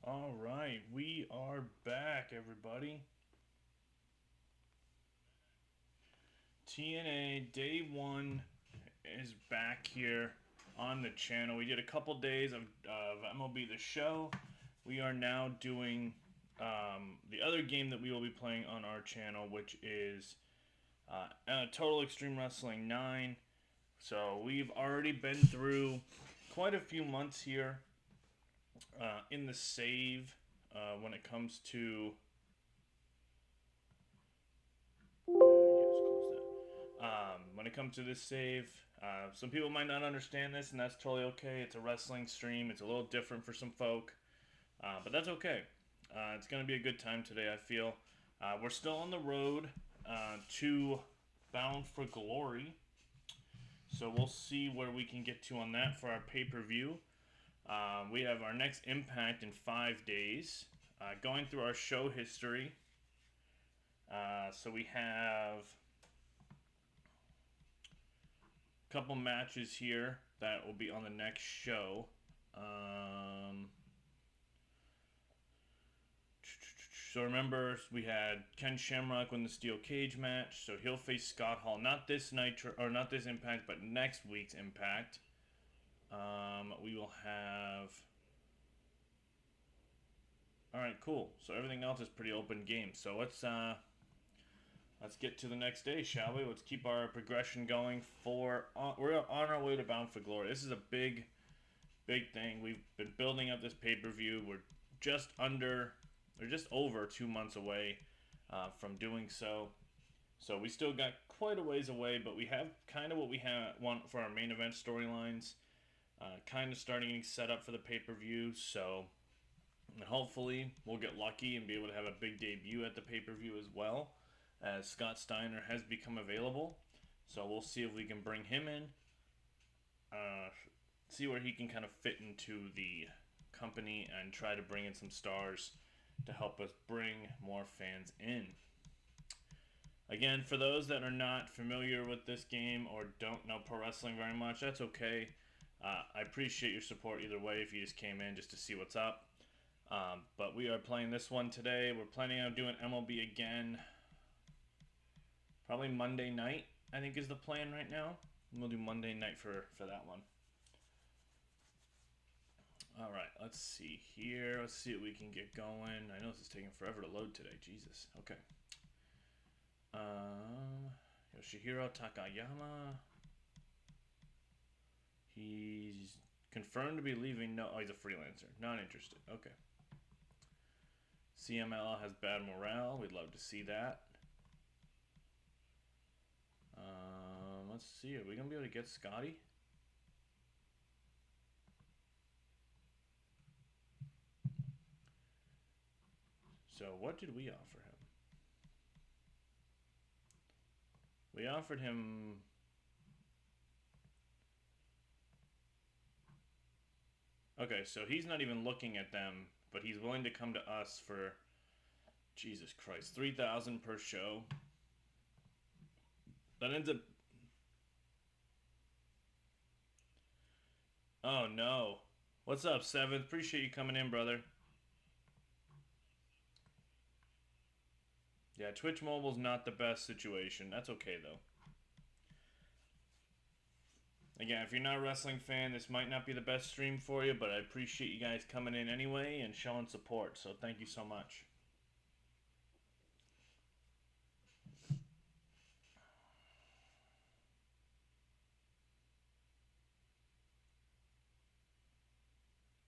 All right, we are back, everybody. TNA Day 1 is back here on the channel. We did a couple days of MLB The Show. We are now doing the other game that we will be playing on our channel, which is Total Extreme Wrestling 9. So we've already been through quite a few months here in the save when it comes to yes, close that. When it comes to this save, some people might not understand this, and that's totally okay. It's a wrestling stream. It's a little different for some folk, but that's okay. It's going to be a good time today, I feel. We're still on the road to Bound for Glory, so we'll see where we can get to on that for our pay-per-view. We have our next Impact in 5 days. Going through our show history, so we have couple matches here that will be on the next show. So remember, we had Ken Shamrock win the steel cage match, so he'll face Scott Hall. Not this Nitro or not this Impact, but next week's Impact. We will have. All right, cool. So everything else is pretty open game. So let's get to the next day, shall we? Let's keep our progression going. We're on our way to Bound for Glory. This is a big thing. We've been building up this pay-per-view. We're just over 2 months away from doing so. So we still got quite a ways away, but we have kind of what we want for our main event storylines. Kind of starting getting set up for the pay-per-view. So hopefully we'll get lucky and be able to have a big debut at the pay-per-view as well, as Scott Steiner has become available. So we'll see if we can bring him in. See where he can kind of fit into the company and try to bring in some stars to help us bring more fans in. Again, for those that are not familiar with this game or don't know pro wrestling very much, that's okay. I appreciate your support either way if you just came in just to see what's up. But we are playing this one today. We're planning on doing MLB again. Probably Monday night, I think, is the plan right now. We'll do Monday night for that one. All right, let's see here. Let's see what we can get going. I know this is taking forever to load today. Jesus. Okay. Yoshihiro Takayama. He's confirmed to be leaving. No, he's a freelancer. Not interested. Okay. CML has bad morale. We'd love to see that. Let's see. Are we going to be able to get Scotty? So what did we offer him? We offered him... Okay, so he's not even looking at them, but he's willing to come to us for... Jesus Christ, $3,000 per show. That ends up... Oh, no. What's up, 7th? Appreciate you coming in, brother. Yeah, Twitch Mobile's not the best situation. That's okay, though. Again, if you're not a wrestling fan, this might not be the best stream for you, but I appreciate you guys coming in anyway and showing support, so thank you so much.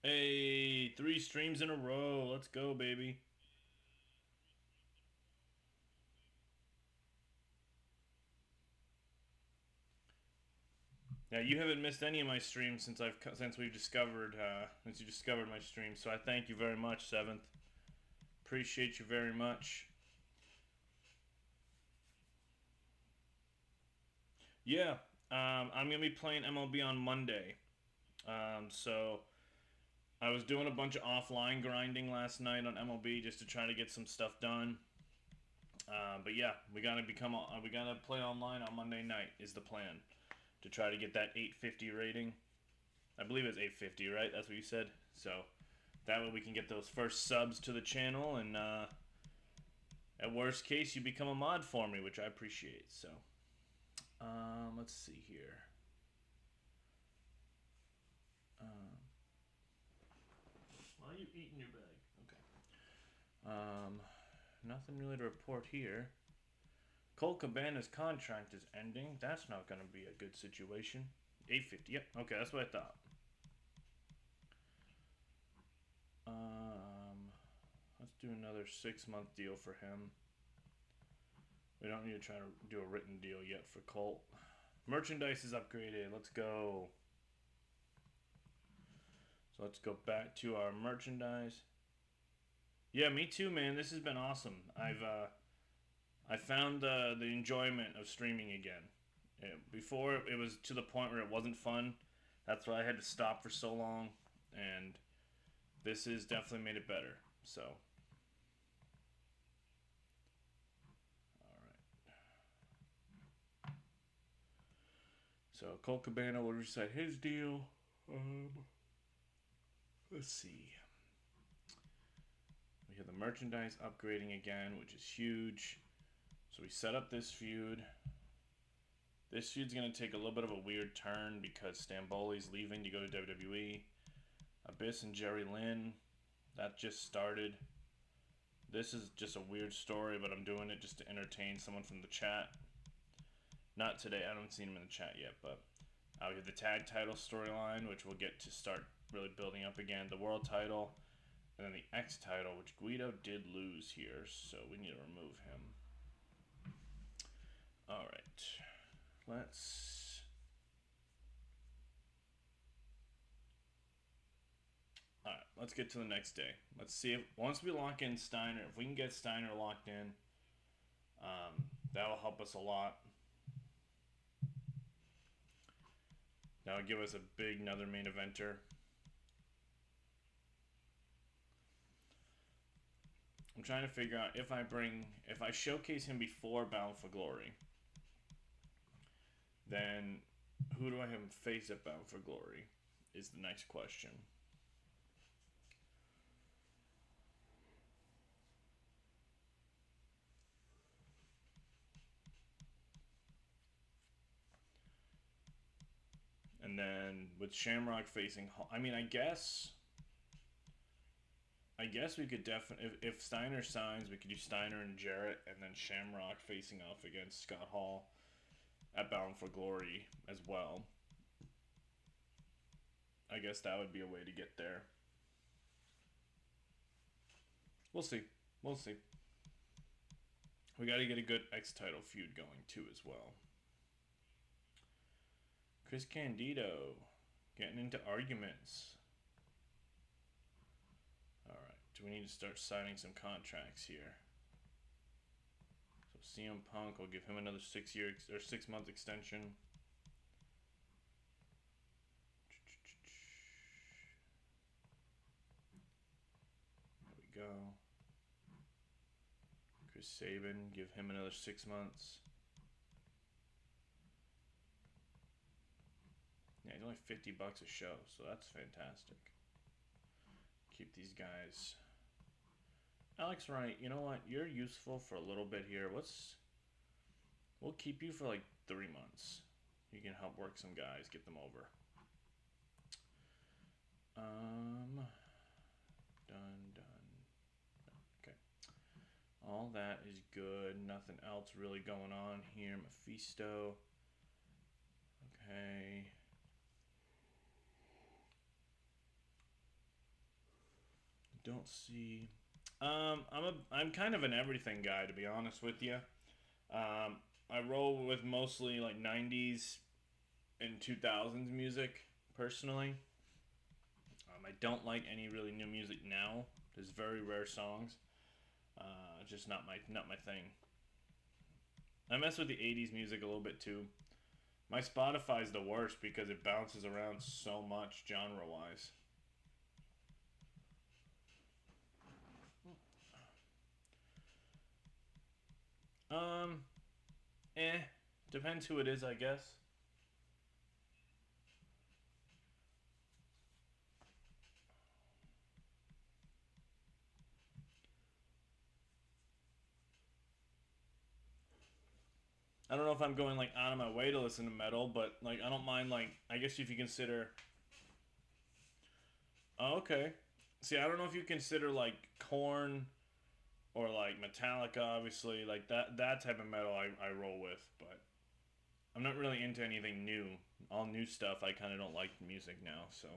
Hey, 3 streams in a row. Let's go, baby. Yeah, you haven't missed any of my streams since you discovered my stream. So I thank you very much, 7th. Appreciate you very much. Yeah, I'm gonna be playing MLB on Monday. So I was doing a bunch of offline grinding last night on MLB just to try to get some stuff done. But yeah, we gotta play online on Monday night is the plan, to try to get that 850 rating. I believe it's 850, right? That's what you said. So That way we can get those first subs to the channel, and at worst case, you become a mod for me, which I appreciate. So, let's see here. Why are you eating your bag? Okay. Nothing really to report here. Colt Cabana's contract is ending. That's not going to be a good situation. 850. Yep. Okay, that's what I thought. Let's do another 6-month deal for him. We don't need to try to do a written deal yet for Colt. Merchandise is upgraded. Let's go. So let's go back to our merchandise. Yeah, me too, man. This has been awesome. I found the enjoyment of streaming again. Before it was to the point where it wasn't fun. That's why I had to stop for so long, and this has definitely made it better. So, all right. So Colt Cabana will reset his deal. Let's see. We have the merchandise upgrading again, which is huge. So we set up this feud. This feud's going to take a little bit of a weird turn because Stamboli's leaving to go to WWE. Abyss and Jerry Lynn, that just started. This is just a weird story, but I'm doing it just to entertain someone from the chat. Not today, I haven't seen him in the chat yet, but we have the tag title storyline, which we'll get to start really building up again. The world title, and then the X title, which Guido did lose here, so we need to remove him. Alright. Let's get to the next day. Let's see if once we lock in Steiner, if we can get Steiner locked in, that will help us a lot. That will give us a big another main eventer. I'm trying to figure out if I showcase him before Bound for Glory, then who do I have him face at Bound for Glory is the next question. And then with Shamrock facing, I mean, I guess we could definitely, if Steiner signs, we could do Steiner and Jarrett, and then Shamrock facing off against Scott Hall at Bound for Glory as well. I guess that would be a way to get there. We'll see. We'll see. We got to get a good X title feud going too as well. Chris Candido getting into arguments. Alright, do we need to start signing some contracts here? So CM Punk will give him another 6-month extension. There we go. Chris Sabin, give him another 6 months. Yeah, he's only $50 a show, so that's fantastic. Keep these guys. Alex Wright, you know what? You're useful for a little bit here. We'll keep you for like 3 months. You can help work some guys, get them over. Done. Okay. All that is good. Nothing else really going on here. Mephisto. Okay. Don't see. I'm kind of an everything guy, to be honest with you. I roll with mostly like 90s and 2000s music personally. I don't like any really new music now. There's very rare songs. Just not my thing. I mess with the 80s music a little bit too. My Spotify's the worst because it bounces around so much genre-wise. Depends who it is, I guess. I don't know if I'm going like out of my way to listen to metal, but like I don't mind like I guess if you consider. Oh, okay. See, I don't know if you consider like Korn or like Metallica, obviously like that type of metal I roll with, but I'm not really into anything new. All new stuff, I kind of don't like music now, so.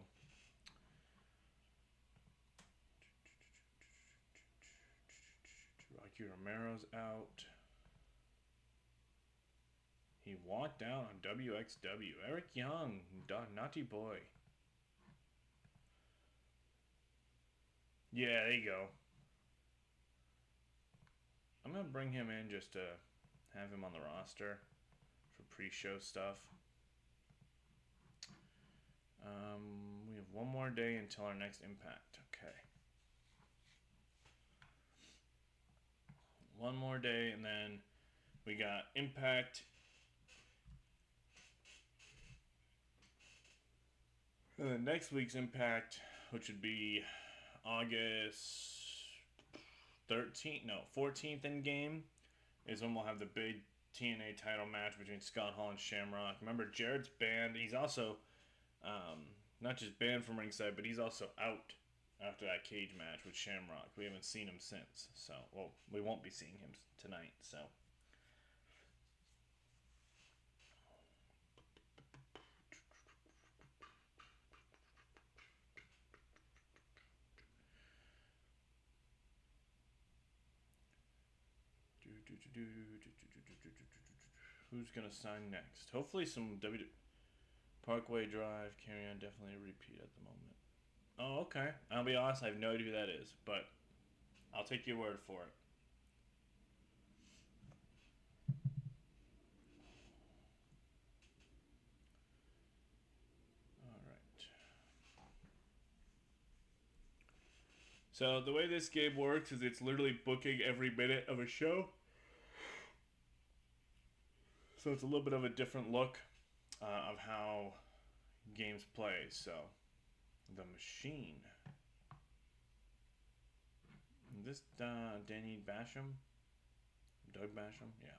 Rocky Romero's out. He walked out on WXW. Eric Young, naughty boy. Yeah, there you go. I'm gonna bring him in just to have him on the roster for pre-show stuff. We have one more day until our next Impact. Okay. One more day, and then we got Impact. And then next week's Impact, which would be August 13th, no, 14th in game, is when we'll have the big TNA title match between Scott Hall and Shamrock. Remember, Jared's banned. He's also not just banned from ringside, but he's also out after that cage match with Shamrock. We haven't seen him since. So, well, we won't be seeing him tonight. So. Who's gonna sign next? Hopefully some Parkway Drive. Carry on, definitely a repeat at the moment. Oh, okay. I'll be honest, I have no idea who that is, but I'll take your word for it. All right. So the way this game works is it's literally booking every minute of a show. So it's a little bit of a different look of how games play. So the machine. This Danny Basham? Doug Basham? Yeah.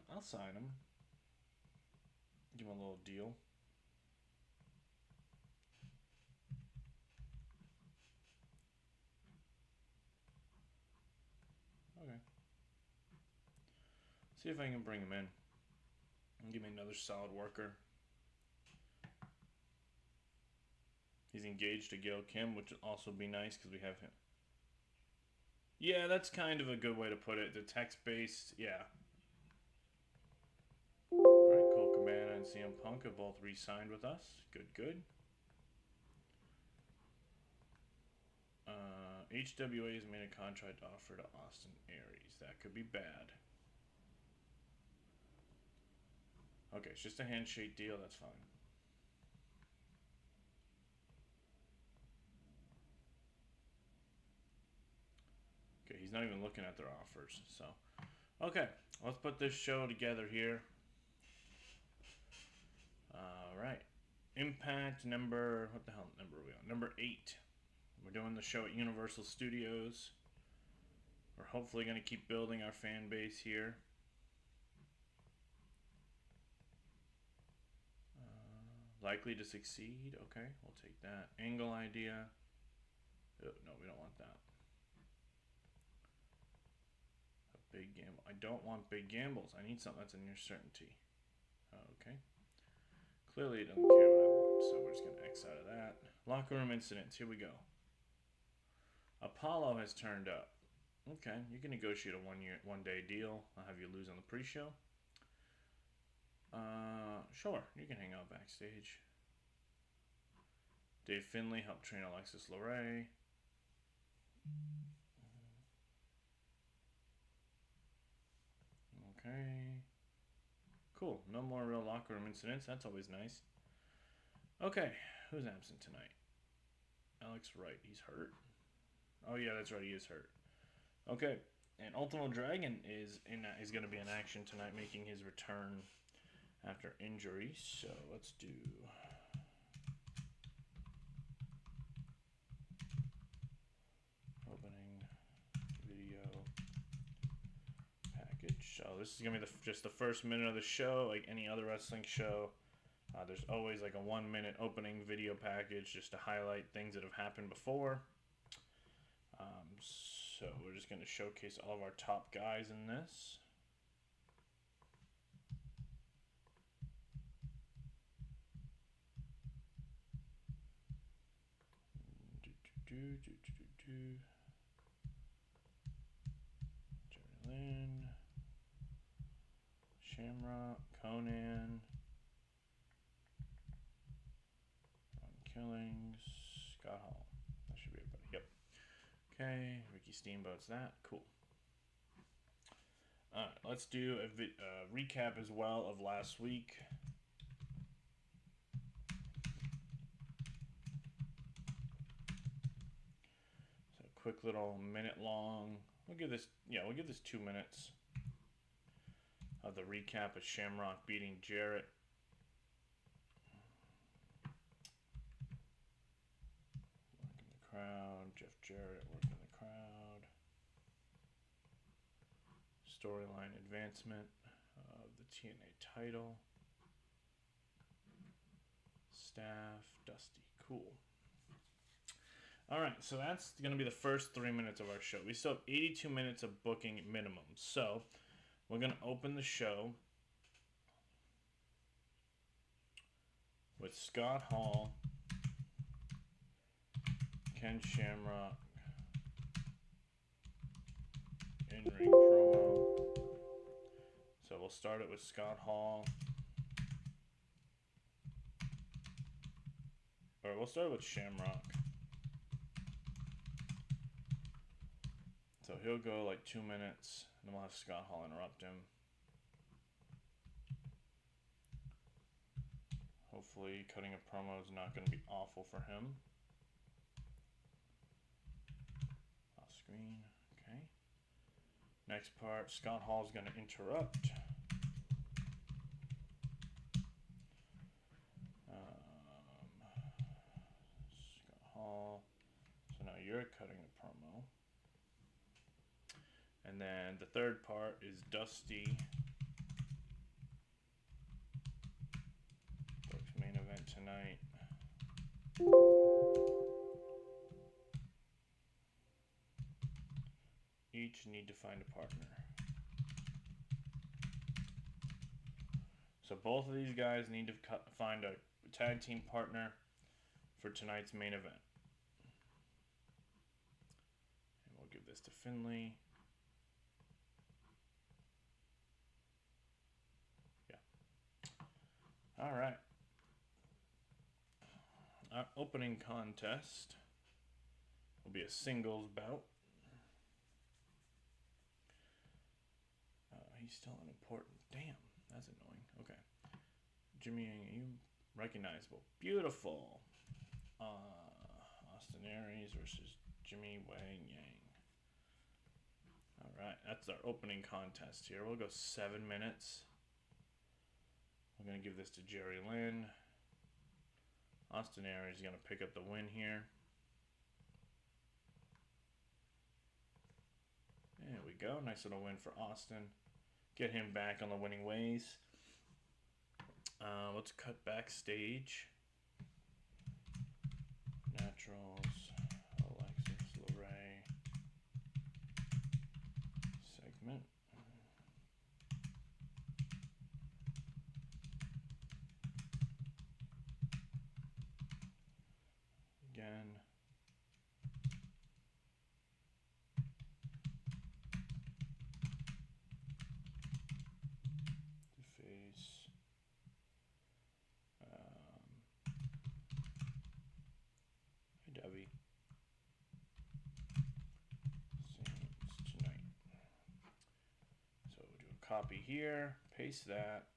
I'll sign him. Give him a little deal. Okay. See if I can bring him in. And give me another solid worker. He's engaged to Gail Kim, which would also be nice because we have him. Yeah, that's kind of a good way to put it. The text-based, yeah. Alright, Cole Cabana and CM Punk have both re-signed with us. Good, good. HWA has made a contract offer to Austin Aries. That could be bad. Okay, it's just a handshake deal. That's fine. Okay, he's not even looking at their offers. So, okay, let's put this show together here. All right, Impact number, what the hell number are we on? Number 8. We're doing the show at Universal Studios. We're hopefully going to keep building our fan base here. Likely to succeed. Okay, we'll take that. Angle idea. Oh, no, we don't want that. A big gamble. I don't want big gambles. I need something that's a near certainty. Okay. Clearly it doesn't care what I want, so we're just going to X out of that. Locker room incidents. Here we go. Apollo has turned up. Okay, you can negotiate a one-day deal. I'll have you lose on the pre-show. Sure, you can hang out backstage. Dave Finlay helped train Alexis Luray. Okay. Cool. No more real locker room incidents. That's always nice. Okay, who's absent tonight? Alex Wright. He's hurt. Oh yeah, that's right. He is hurt. Okay, and Ultimo Dragon is going to be in action tonight, making his return after injury. So let's do So this is gonna be just the first minute of the show, like any other wrestling show. There's always like a 1 minute opening video package just to highlight things that have happened before. So we're just gonna showcase all of our top guys in this. Jerry Lynn, Shamrock, Conan, Ron Killings, Scott Hall. That should be everybody. Yep. Okay, Ricky Steamboat's that. Cool. Alright, let's do a recap as well of last week. So quick little minute long. We'll give this 2 minutes of the recap of Shamrock beating Jarrett. Working the crowd. Jeff Jarrett working the crowd. Storyline advancement of the TNA title. Staff, Dusty. Cool. Alright, so that's going to be the first 3 minutes of our show. We still have 82 minutes of booking minimum. So, we're going to open the show with Scott Hall, Ken Shamrock, in-ring promo. So we'll start it with Scott Hall. Or we'll start with Shamrock. So he'll go like 2 minutes, and then we'll have Scott Hall interrupt him. Hopefully cutting a promo is not going to be awful for him. Off screen, okay. Next part, Scott Hall is going to interrupt. Scott Hall. So now you're cutting a promo. And then the third part is Dusty. Folks, main event tonight. Each need to find a partner. So both of these guys need to find a tag team partner for tonight's main event. And we'll give this to Finley. All right. Our opening contest will be a singles bout. He's still unimportant. Damn, that's annoying. Okay. Jimmy Yang, are you recognizable? Beautiful. Austin Aries versus Jimmy Wang Yang. All right, that's our opening contest here. We'll go 7 minutes. I'm going to give this to Jerry Lynn. Austin Aries is going to pick up the win here. There we go. Nice little win for Austin. Get him back on the winning ways. Let's cut backstage. Naturals. Alexis LeRae. Segment. Again. The face. Hey, Debbie. Saints tonight. So do a copy here. Paste that.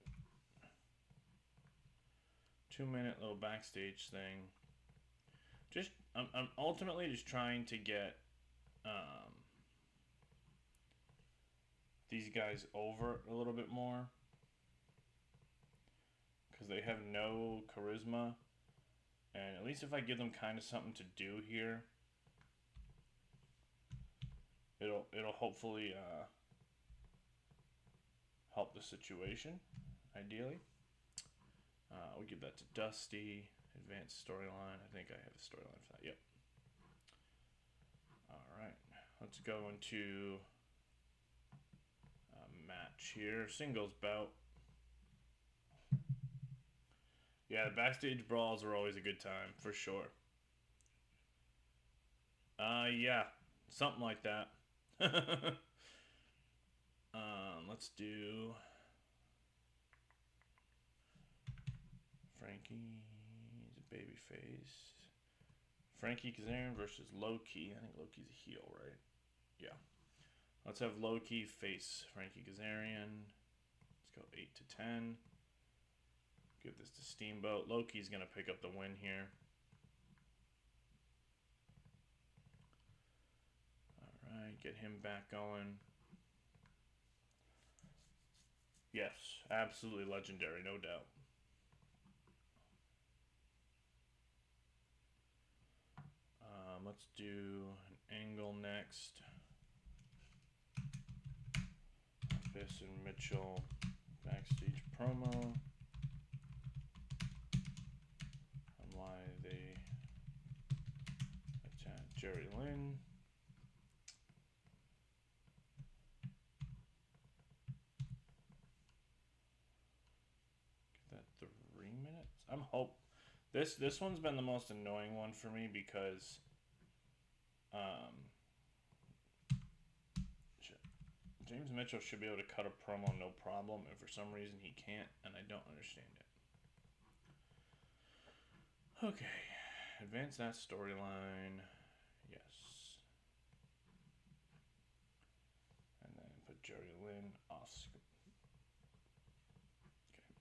2 minute little backstage thing. I'm ultimately just trying to get these guys over a little bit more because they have no charisma, and at least if I give them kind of something to do here, it'll hopefully help the situation, ideally. We give that to Dusty. Advanced storyline. I think I have a storyline for that. Yep. Alright. Let's go into a match here. Singles bout. Yeah, the backstage brawls are always a good time, for sure. Yeah. Something like that. Let's do Frankie. He's a babyface. Frankie Kazarian versus Low-Ki. I think Low-Ki's a heel, right? Yeah. Let's have Low-Ki face Frankie Kazarian. Let's go 8 to 10. Give this to Steamboat. Low-Ki's going to pick up the win here. Alright, get him back going. Yes, absolutely legendary, no doubt. Let's do an angle next. Abyss and Mitchell backstage promo on why they attacked Jerry Lynn. Give that 3 minutes. I'm hope this one's been the most annoying one for me because James Mitchell should be able to cut a promo no problem, and for some reason he can't, and I don't understand it. Okay, advance that storyline. Yes. And then put Jerry Lynn, Oscar. Okay.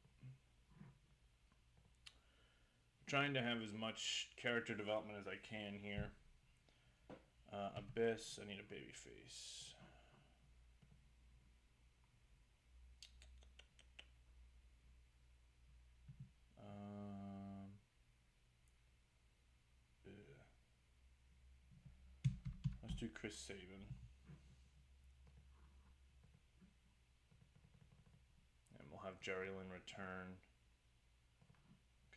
Trying to have as much character development as I can here. Abyss, I need a baby face. Let's do Chris Sabin. And we'll have Jerry Lynn return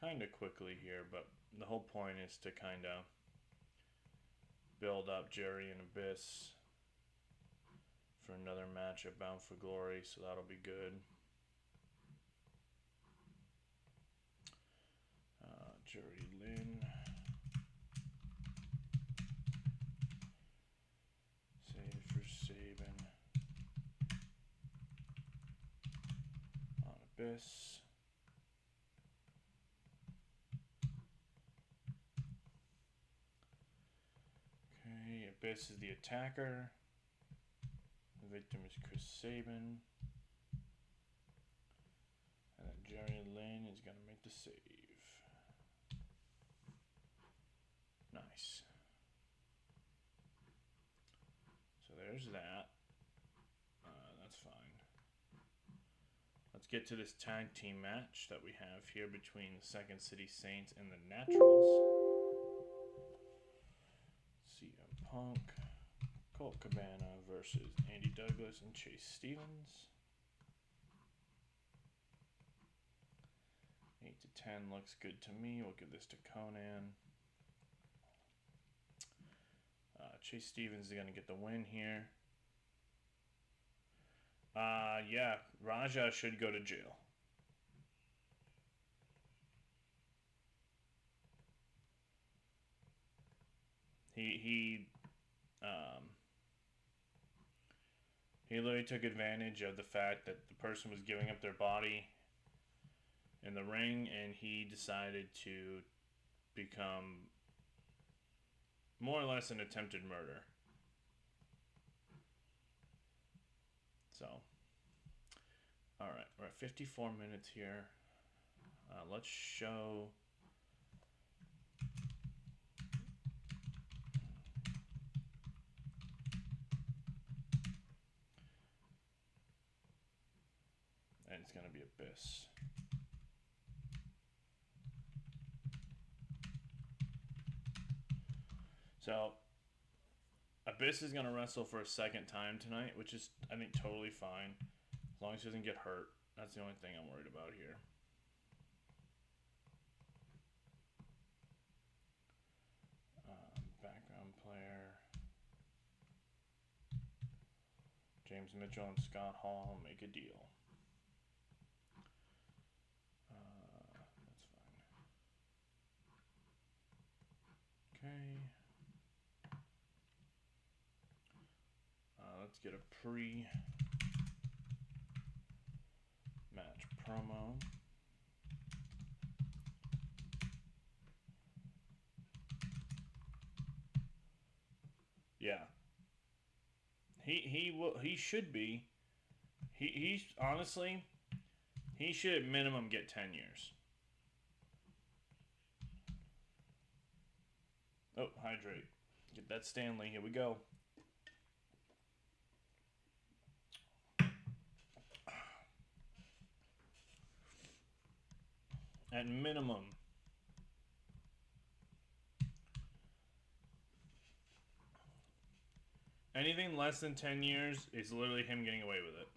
kind of quickly here, but the whole point is to kind of build up Jerry and Abyss for another match at Bound for Glory, so that'll be good. Jerry Lynn. Save for Sabin. On Abyss. Okay, Abyss is the attacker. The victim is Chris Sabin. And then Jerry Lynn is going to make the save. Nice. So there's that. That's fine. Let's get to this tag team match that we have here between the Second City Saints and the Naturals. CM Punk, Colt Cabana versus Andy Douglas and Chase Stevens. 8 to 10 looks good to me. We'll give this to Conan. Chase Stevens is going to get the win here. Yeah, Raja should go to jail. He literally took advantage of the fact that the person was giving up their body in the ring, and he decided to become more or less an attempted murder. So, alright, we're at 54 minutes here. Let's show... And it's going to be Abyss. So, Abyss is going to wrestle for a second time tonight, which is, I think, totally fine. As long as he doesn't get hurt. That's the only thing I'm worried about here. Background player. James Mitchell and Scott Hall make a deal. That's fine. Okay. Let's get a pre-match promo. Yeah. He should be. He's honestly, he should at minimum get 10 years. Oh, hydrate. Get that Stanley. Here we go. At minimum. Anything less than 10 years is literally him getting away with it.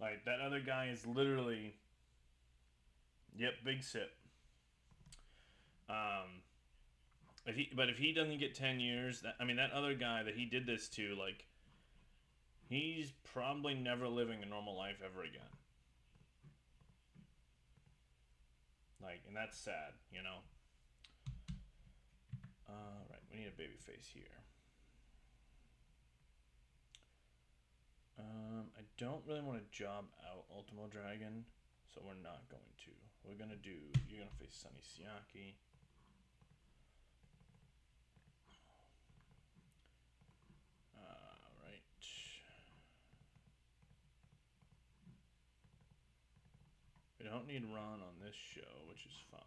Like, that other guy is literally... Yep, big sip. If he doesn't get 10 years, that other guy that he did this to, like, he's probably never living a normal life ever again. Like, and that's sad, you know? Right, we need a baby face here. I don't really want to job out Ultimo Dragon, so we're not going to. We're gonna do, you're gonna face Sonny Siaki. Right. We don't need Ron on this show, which is fine.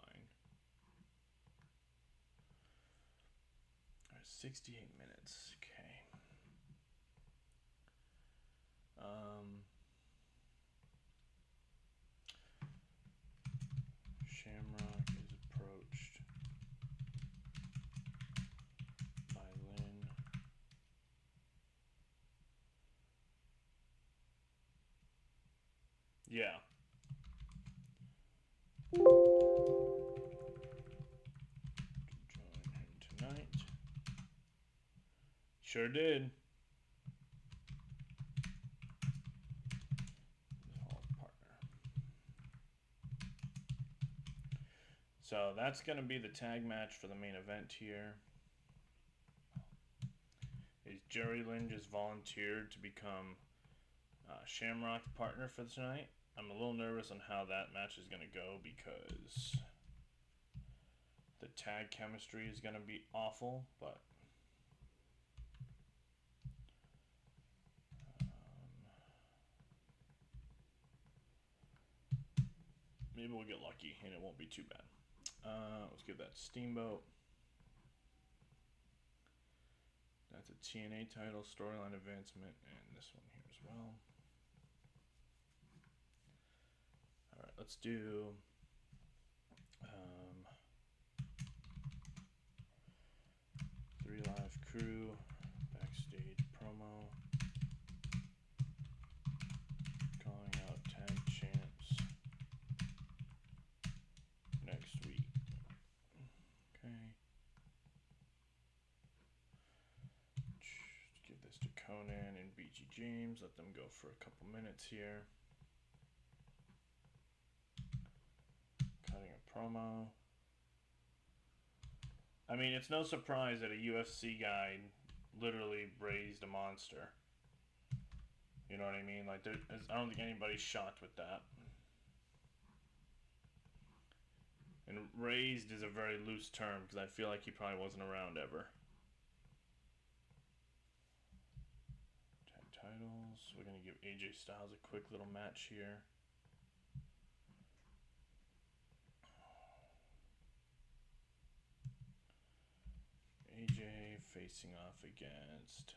All right, 68 minutes. Okay. Shamrock is approached by Lynn. Yeah. Join him tonight. Sure did. So that's going to be the tag match for the main event here. Jerry Lynn just volunteered to become Shamrock's partner for tonight. I'm a little nervous on how that match is going to go because the tag chemistry is going to be awful, but maybe we'll get lucky and it won't be too bad. Let's give that Steamboat. That's a TNA title, storyline advancement, and this one here as well. Alright, let's do 3 Live Crew backstage promo. Calling out tag champs next week. Okay. Give this to Conan and BG James. Let them go for a couple minutes here. Cutting a promo. I mean, it's no surprise that a UFC guy literally raised a monster. You know what I mean? Like, I don't think anybody's shocked with that. And raised is a very loose term because I feel like he probably wasn't around ever. Tag titles. We're going to give AJ Styles a quick little match here. AJ facing off against...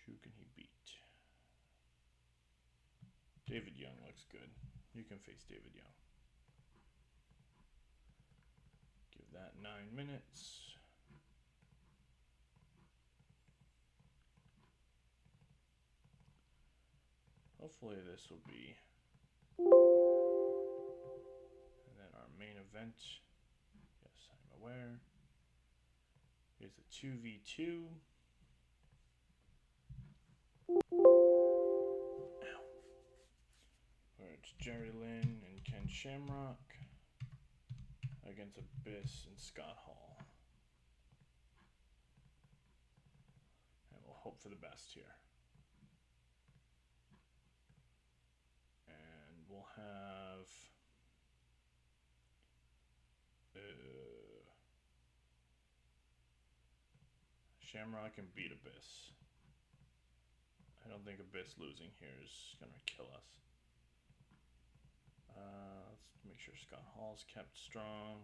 Who can he beat? David Young looks good. You can face David Young. Give that 9 minutes. hopefully this will be. And then our main event. Yes, I'm aware. Here's a 2v2. Where it's Jerry Lynn and Ken Shamrock against Abyss and Scott Hall. And we'll hope for the best here. And we'll have Shamrock and beat Abyss. I don't think Abyss losing here is going to kill us. Let's make sure Scott Hall's kept strong.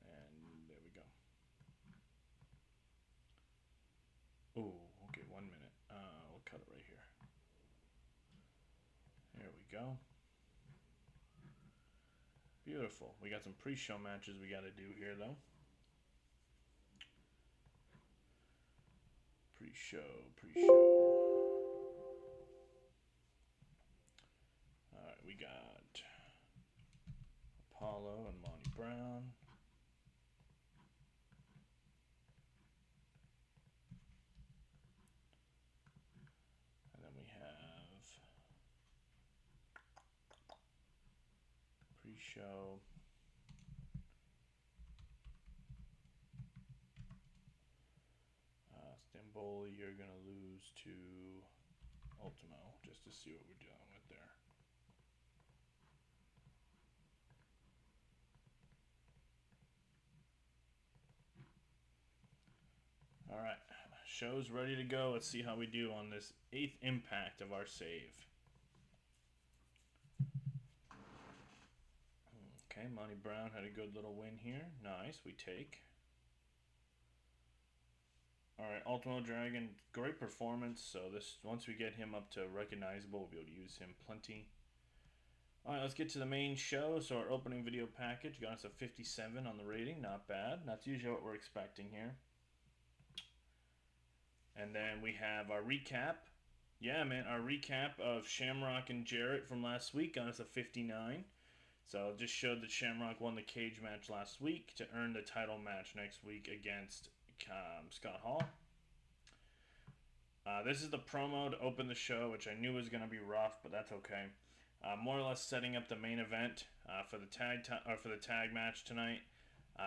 And there we go. Oh, okay, 1 minute. We'll cut it right here. There we go. Beautiful. We got some pre-show matches we got to do here, though. Pre-show. Alright, we got Apollo and Monty Brown. And then we have pre-show. Stamboli, you're going to lose to Ultimo, just to see what we're dealing with there. Alright, show's ready to go. Let's see how we do on this 8th impact of our save. Okay, Monty Brown had a good little win here. Nice, we take. Alright, Ultimo Dragon, great performance. So this, once we get him up to recognizable, we'll be able to use him plenty. Alright, let's get to the main show. So our opening video package got us a 57 on the rating. Not bad. That's usually what we're expecting here. And then we have our recap. Yeah, man, our recap of Shamrock and Jarrett from last week got us a 59. So it just showed that Shamrock won the cage match last week to earn the title match next week against Scott Hall. This is the promo to open the show, which I knew was going to be rough, but that's okay. More or less setting up the main event for the tag match tonight.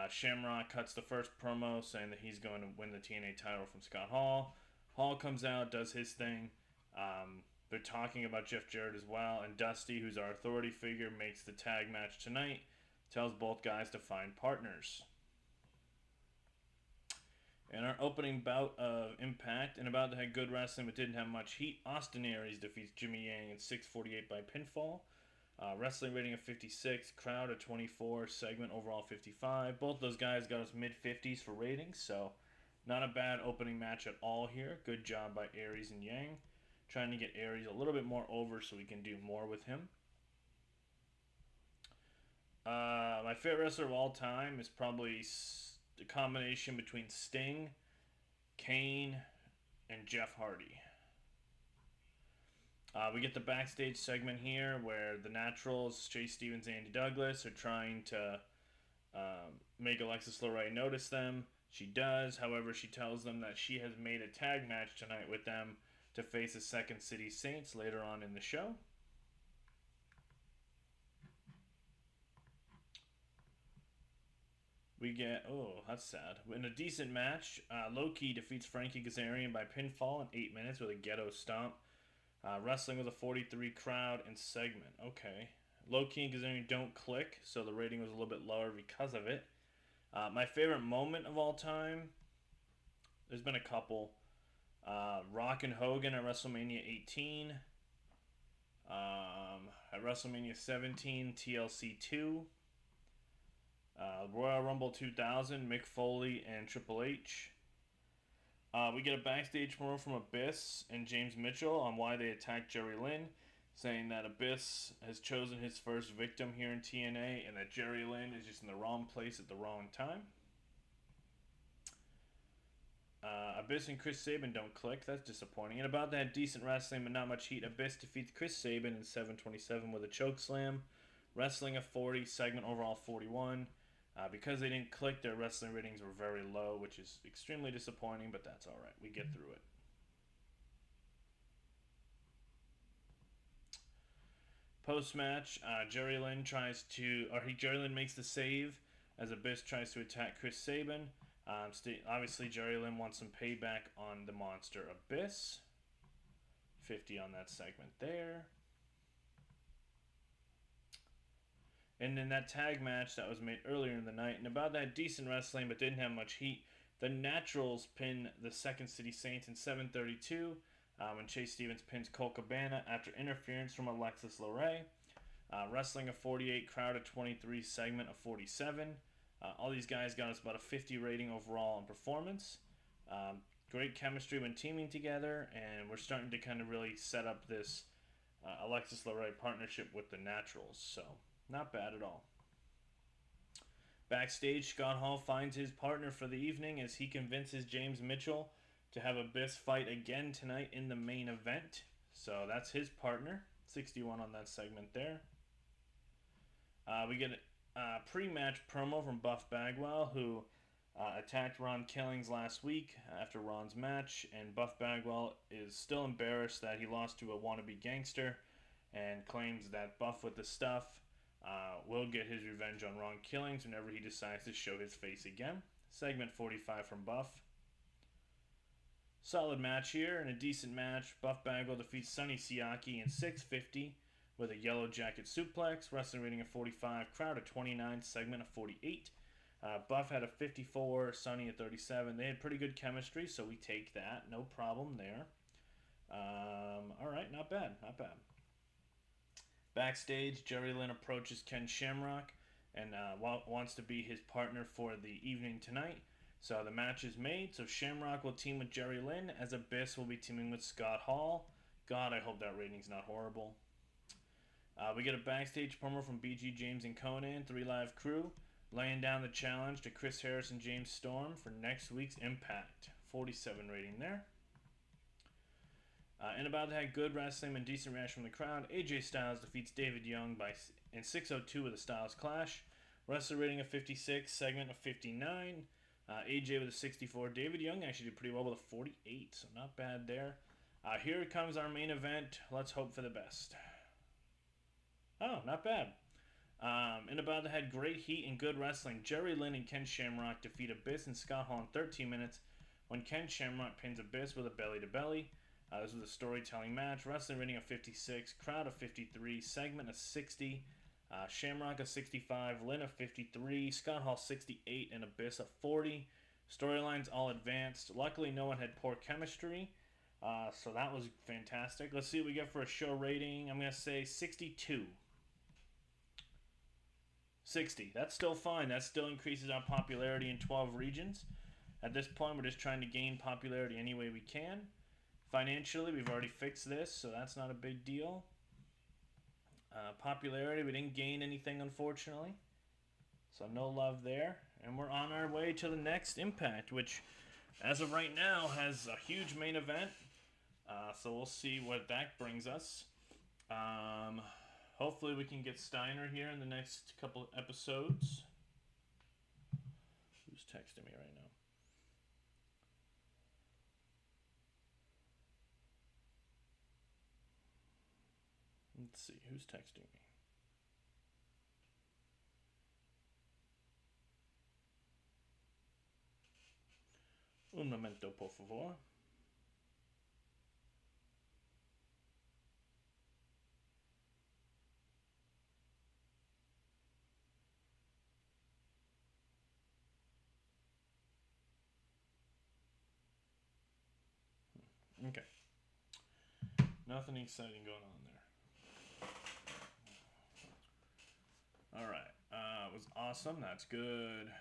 Shamrock cuts the first promo saying that he's going to win the TNA title from Scott Hall. Hall comes out, does his thing. They're talking about Jeff Jarrett as well, and Dusty, who's our authority figure, makes the tag match tonight. Tells both guys to find partners. In our opening bout of Impact, and about to have good wrestling but didn't have much heat, Austin Aries defeats Jimmy Yang in 6:48 by pinfall. Wrestling rating of 56, crowd of 24, segment overall 55. Both those guys got us mid-50s for ratings, so not a bad opening match at all here. Good job by Aries and Yang. Trying to get Aries a little bit more over so we can do more with him. My favorite wrestler of all time is probably the combination between Sting, Kane, and Jeff Hardy. We get the backstage segment here where the Naturals, Chase Stevens and Andy Douglas, are trying to make Alexis Leray notice them. She does, however, she tells them that she has made a tag match tonight with them to face the Second City Saints later on in the show. We get, oh, that's sad. In a decent match, Low-Key defeats Frankie Kazarian by pinfall in 8 minutes with a ghetto stomp. Wrestling with a 43 crowd and segment. Okay. Low-Key and Kazarian don't click, so the rating was a little bit lower because of it. My favorite moment of all time, there's been a couple. Rock and Hogan at WrestleMania 18. At WrestleMania 17, TLC 2. Royal Rumble 2000, Mick Foley and Triple H. We get a backstage promo from Abyss and James Mitchell on why they attacked Jerry Lynn, saying that Abyss has chosen his first victim here in TNA and that Jerry Lynn is just in the wrong place at the wrong time. Abyss and Chris Sabin don't click. That's disappointing. And about that, decent wrestling, but not much heat. Abyss defeats Chris Sabin in 7:27 with a choke slam. Wrestling a 40, segment overall 41. Because they didn't click, their wrestling ratings were very low, which is extremely disappointing, but that's all right. We get through it. Post match, Jerry Lynn Jerry Lynn makes the save as Abyss tries to attack Chris Sabin. Obviously, Jerry Lynn wants some payback on the monster Abyss. 50 on that segment there. And in that tag match that was made earlier in the night, and about that, decent wrestling but didn't have much heat, the Naturals pin the Second City Saints in 7:32 when Chase Stevens pins Cole Cabana after interference from Alexis Loray. Wrestling a 48, crowd of 23, segment of 47. All these guys got us about a 50 rating overall on performance. Great chemistry when teaming together, and we're starting to kind of really set up this Alexis Loray partnership with the Naturals, so not bad at all. Backstage, Scott Hall finds his partner for the evening as he convinces James Mitchell to have Abyss fight again tonight in the main event. So that's his partner. 61 on that segment there. We get a pre-match promo from Buff Bagwell, who attacked Ron Killings last week after Ron's match, and Buff Bagwell is still embarrassed that he lost to a wannabe gangster and claims that Buff with the stuff will get his revenge on Ron Killings whenever he decides to show his face again. Segment 45 from Buff. Solid match here and a decent match. Buff Bagwell defeats Sonny Siaki in 6:50 with a yellow jacket suplex. Wrestling rating of 45, crowd of 29, segment of 48. Buff had a 54, Sonny a 37. They had pretty good chemistry, so we take that. No problem there. All right, not bad, not bad. Backstage, Jerry Lynn approaches Ken Shamrock and wants to be his partner for the evening tonight. So the match is made. So Shamrock will team with Jerry Lynn as Abyss will be teaming with Scott Hall. God, I hope that rating's not horrible. We get a backstage promo from BG, James, and Conan, 3 Live Crew, laying down the challenge to Chris Harris and James Storm for next week's Impact. 47 rating there. And about that, good wrestling and decent reaction from the crowd. AJ Styles defeats David Young in 6:02 with a Styles Clash. Wrestler rating of 56, segment of 59. AJ with a 64. David Young actually did pretty well with a 48, so not bad there. Here comes our main event. Let's hope for the best. Oh, not bad. And about that, had great heat and good wrestling. Jerry Lynn and Ken Shamrock defeat Abyss and Scott Hall in 13 minutes when Ken Shamrock pins Abyss with a belly-to-belly. This was a storytelling match. Wrestling rating of 56, crowd of 53, segment of 60. Shamrock of 65, Lynn of 53, Scott Hall 68, and Abyss of 40. Storylines all advanced. Luckily, no one had poor chemistry, so that was fantastic. Let's see what we get for a show rating. I'm going to say 62. 60. That's still fine. That still increases our popularity in 12 regions. At this point, we're just trying to gain popularity any way we can. Financially, we've already fixed this, so that's not a big deal. Popularity, we didn't gain anything, unfortunately. So no love there. And we're on our way to the next Impact, which, as of right now, has a huge main event. So we'll see what that brings us. Hopefully we can get Steiner here in the next couple episodes. Who's texting me right now? Let's see, who's texting me? Un momento, por favor. Okay. Nothing exciting going on there. Alright. It was awesome. That's good.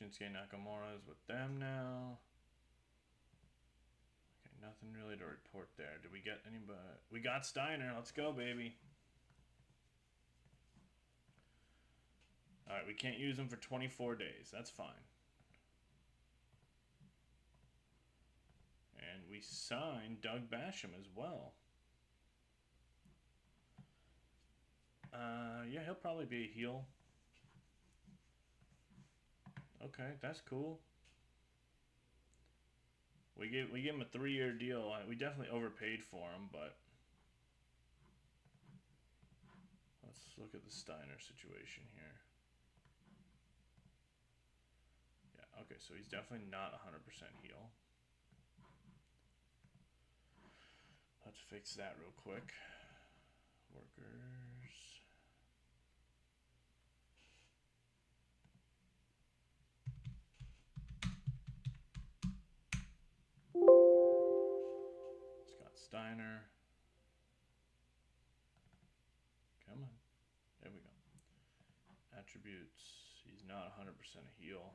Shinsuke Nakamura is with them now. Okay, nothing really to report there. Did we get anybody? We got Steiner. Let's go, baby. Alright, we can't use him for 24 days. That's fine. And we signed Doug Basham as well. Yeah, he'll probably be a heel. Okay, that's cool. We gave him a 3-year deal. We definitely overpaid for him, but let's look at the Steiner situation here. Yeah, okay, so he's definitely not 100% heel. Let's fix that real quick. Workers. Scott Steiner. Come on. There we go. Attributes. He's not 100% a heel.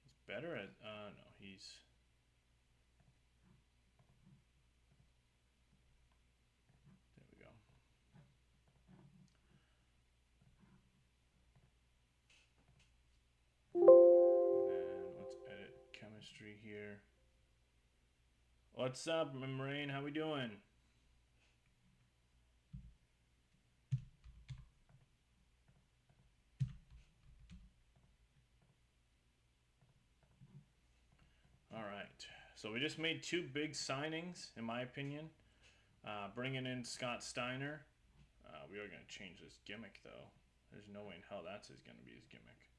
He's better at, no, he's, there we go. And then let's edit chemistry here. What's up, Moraine? How we doing? All right. So we just made 2 big signings, in my opinion. Bringing in Scott Steiner. We are going to change this gimmick, though. There's no way in hell that's going to be his gimmick.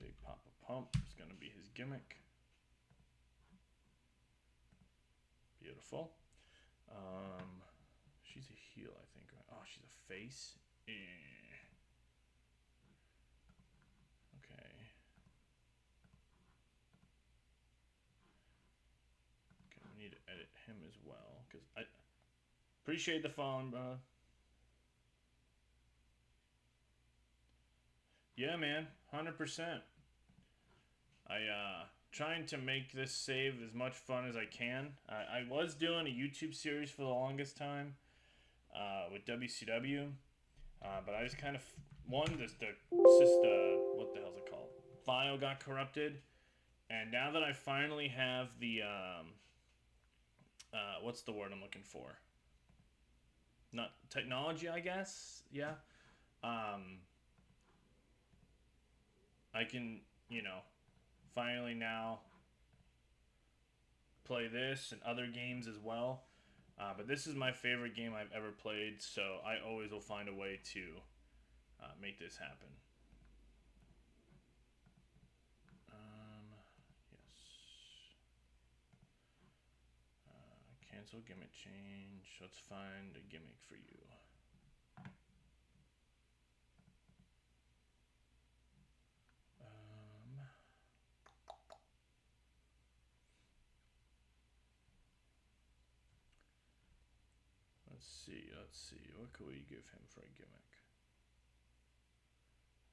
Big Papa Pump is going to be his gimmick. Beautiful. She's a heel, I think. Oh, she's a face? Okay. Okay, we need to edit him as well, because I appreciate the phone, bro. Yeah, man, 100%. Trying to make this save as much fun as I can. I was doing a YouTube series for the longest time with WCW, but I just kind of what the hell's it called? File got corrupted, and now that I finally have the what's the word I'm looking for? Not technology, I guess. Yeah. I can, finally now play this and other games as well. But this is my favorite game I've ever played, so I always will find a way to make this happen. Yes. Cancel gimmick change. Let's find a gimmick for you. Let's see. What could we give him for a gimmick?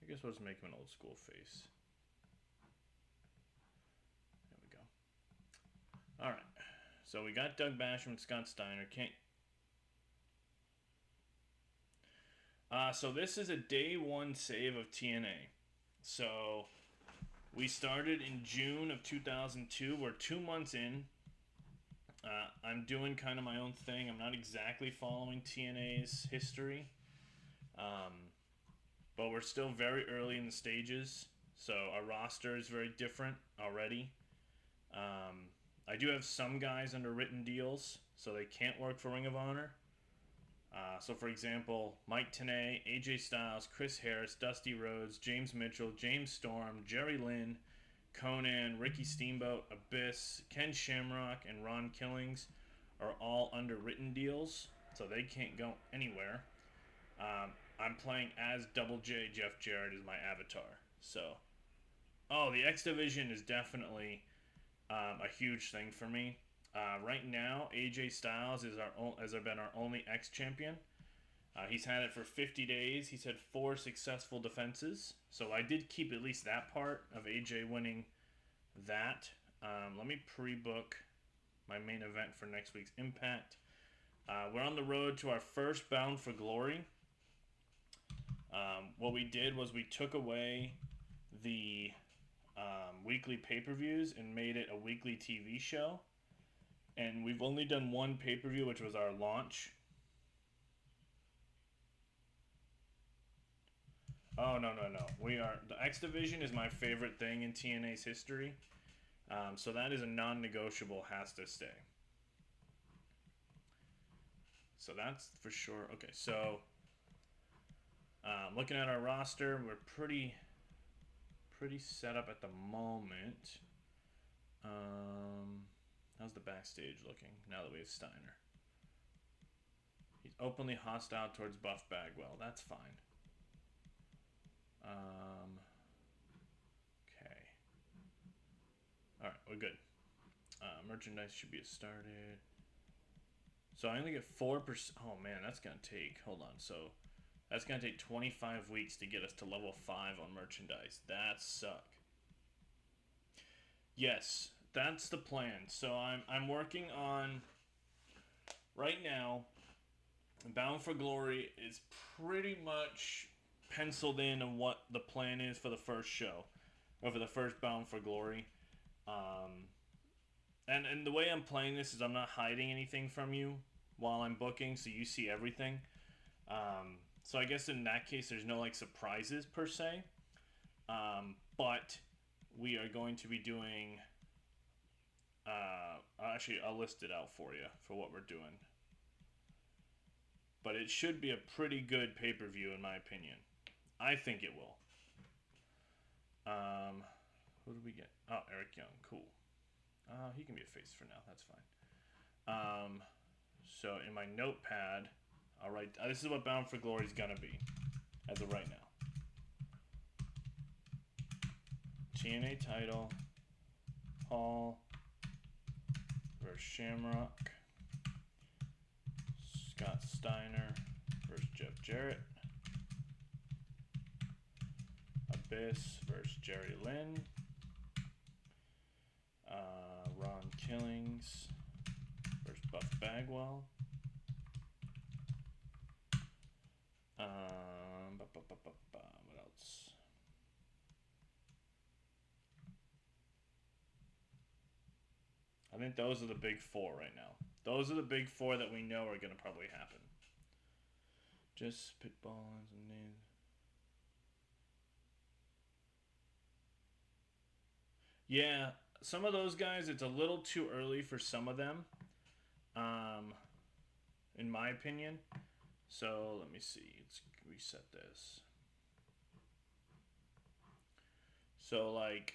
I guess we'll just make him an old school face. There we go. Alright. So we got Doug Basham and Scott Steiner. So this is a day 1 save of TNA. So we started in June of 2002. We're 2 months in. I'm doing kind of my own thing. I'm not exactly following TNA's history. But we're still very early in the stages. So our roster is very different already. I do have some guys under written deals, so they can't work for Ring of Honor. So for example, Mike Tenay, AJ Styles, Chris Harris, Dusty Rhodes, James Mitchell, James Storm, Jerry Lynn, Conan, Ricky Steamboat, Abyss, Ken Shamrock, and Ron Killings are all under written deals, so they can't go anywhere. I'm playing as Double J. Jeff Jarrett is my avatar. So, the X Division is definitely a huge thing for me. Right now, AJ Styles has been our only X champion. He's had it for 50 days. He's had 4 successful defenses. So I did keep at least that part of AJ winning that. Let me pre-book my main event for next week's Impact. We're on the road to our first Bound for Glory. What we did was we took away the weekly pay-per-views and made it a weekly TV show. And we've only done one pay-per-view, which was our launch. Oh, no, no, no. The X Division is my favorite thing in TNA's history. So that is a non-negotiable, has to stay. So that's for sure. Okay, so looking at our roster, we're pretty set up at the moment. How's the backstage looking now that we have Steiner? He's openly hostile towards Buff Bagwell. That's fine. Okay. All right, we're good. Merchandise should be started. So I only get 4%. Oh man, that's gonna take. Hold on. So that's gonna take 25 weeks to get us to level 5 on merchandise. That suck. Yes, that's the plan. So I'm working on right now. Bound for Glory is pretty much penciled in on what the plan is for the first show, or for the first Bound for Glory. And the way I'm playing this is I'm not hiding anything from you while I'm booking, so you see everything. So I guess in that case, there's no like surprises per se. But we are going to be doing. Actually, I'll list it out for you for what we're doing. But it should be a pretty good pay-per-view in my opinion. I think it will. Who do we get? Oh, Eric Young. Cool. He can be a face for now. That's fine. So in my notepad, I'll write. This is what Bound for Glory is gonna be, as of right now. TNA title, Hall versus Shamrock, Scott Steiner versus Jeff Jarrett, Abyss versus Jerry Lynn, Ron Killings versus Buff Bagwell, what else? I think those are the big 4 right now. Those are the big 4 that we know are going to probably happen. Just spitballing some names. Yeah, some of those guys, it's a little too early for some of them, in my opinion. So let me see. Let's reset this. So like,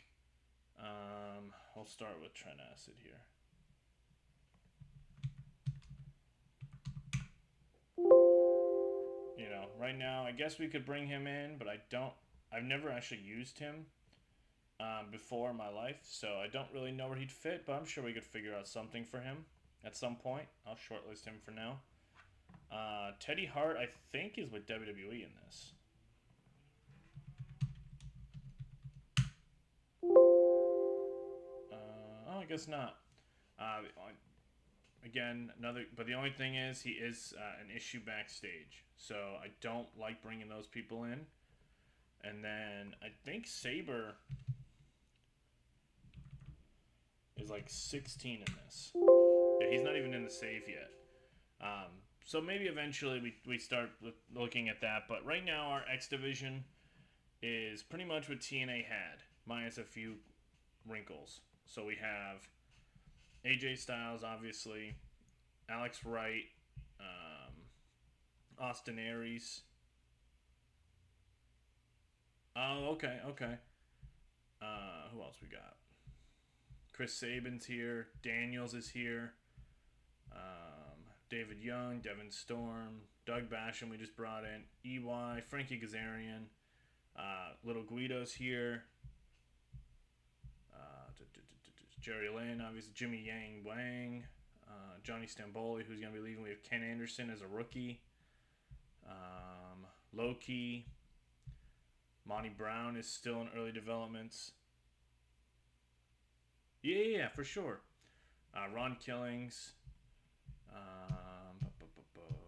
I'll start with Trent Acid here. You know, right now, I guess we could bring him in, but I've never actually used him before in my life, so I don't really know where he'd fit, but I'm sure we could figure out something for him at some point. I'll shortlist him for now. Teddy Hart, I think, is with WWE in this. I guess not. Again, but the only thing is he is an issue backstage, so I don't like bringing those people in. And then I think Saber is like 16 in this. Yeah, he's not even in the save yet. So maybe eventually we start looking at that. But right now our X Division is pretty much what TNA had, minus a few wrinkles. So we have AJ Styles, obviously, Alex Wright, Austin Aries. Oh, okay. Who else we got? Chris Sabin's here. Daniels is here. David Young, Devin Storm, Doug Basham we just brought in, EY, Frankie Kazarian, Little Guido's here, Jerry Lynn, obviously, Jimmy Yang Wang, Johnny Stamboli, who's going to be leaving. We have Ken Anderson as a rookie, Loki, Monty Brown is still in early developments. Yeah, for sure. Ron Killings.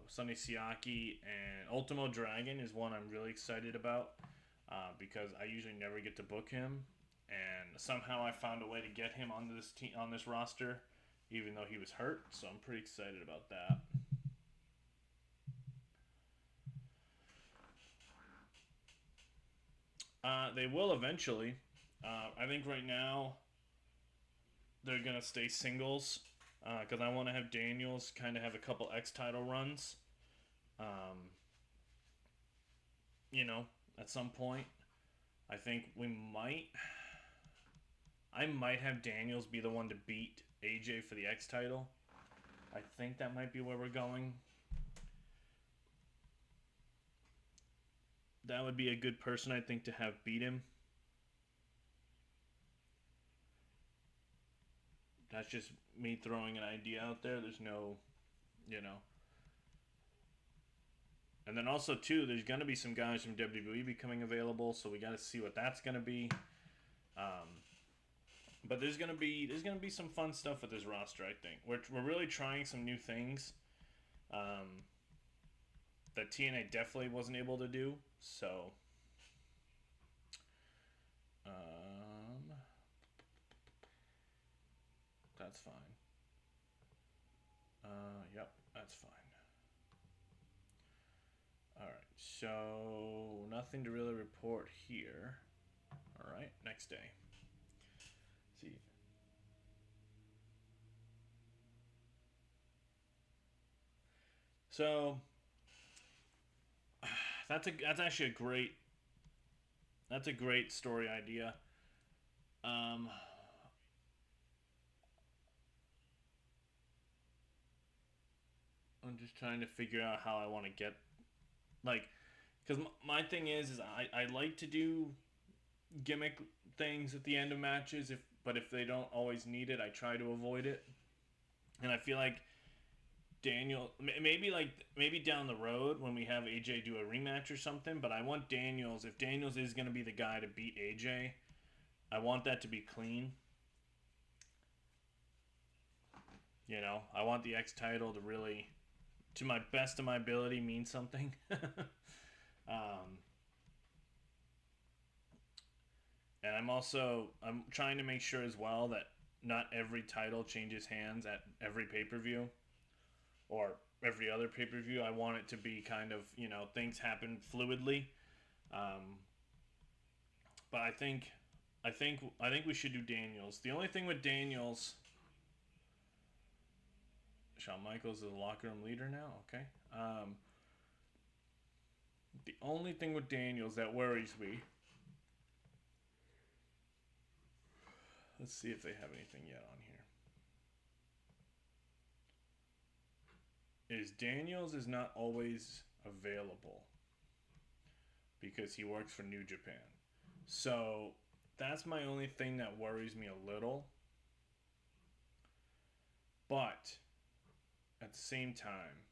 Sonny Siaki, and Ultimo Dragon is one I'm really excited about because I usually never get to book him, and somehow I found a way to get him on this team on this roster, even though he was hurt. So I'm pretty excited about that. They will eventually. I think right now they're gonna stay singles because I want to have Daniels kind of have a couple X title runs. Um, you know, at some point, I think I might have Daniels be the one to beat AJ for the X title. I think that might be where we're going. That would be a good person, I think, to have beat him. That's just me throwing an idea out there. There's no, you know. And then also too, there's gonna be some guys from WWE becoming available, so we got to see what that's gonna be. Um, but there's gonna be some fun stuff with this roster. I think we're really trying some new things that TNA definitely wasn't able to do. So, that's fine. Yep, that's fine. All right, so nothing to really report here. All right, next day. Let's see. So that's actually a great story idea. Um, I'm just trying to figure out how I want to get like because my thing is I like to do gimmick things at the end of matches but if they don't always need it I try to avoid it, and I feel like maybe down the road when we have AJ do a rematch or something, but I want Daniels, if Daniels is going to be the guy to beat AJ, I want that to be clean. I want the X title to really, to my best of my ability, mean something. um, and I'm trying to make sure as well that not every title changes hands at every pay-per-view or every other pay-per-view. I want it to be kind of, things happen fluidly. Um, but I think we should do Daniels. The only thing with Daniels, Shawn Michaels is the locker room leader now. Okay. The only thing with Daniels that worries me. Let's see if they have anything yet on here. Is Daniels is not always available because he works for New Japan. So that's my only thing that worries me a little. But at the same time,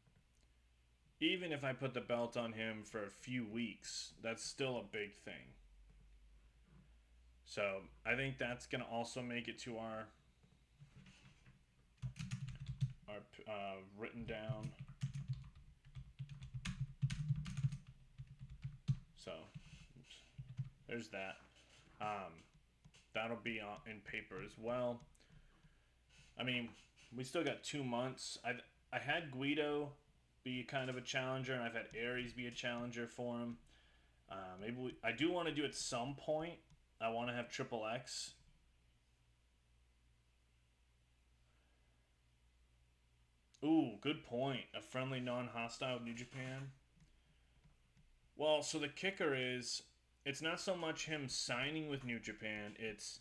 even if I put the belt on him for a few weeks, that's still a big thing. So I think that's going to also make it to our written down. So oops, there's that. That'll be in paper as well. I mean, we still got 2 months. I had Guido be kind of a challenger, and I've had Aries be a challenger for him. I do want to do at some point. I want to have Triple X. Ooh, good point. A friendly, non-hostile New Japan. Well, so the kicker is, it's not so much him signing with New Japan. It's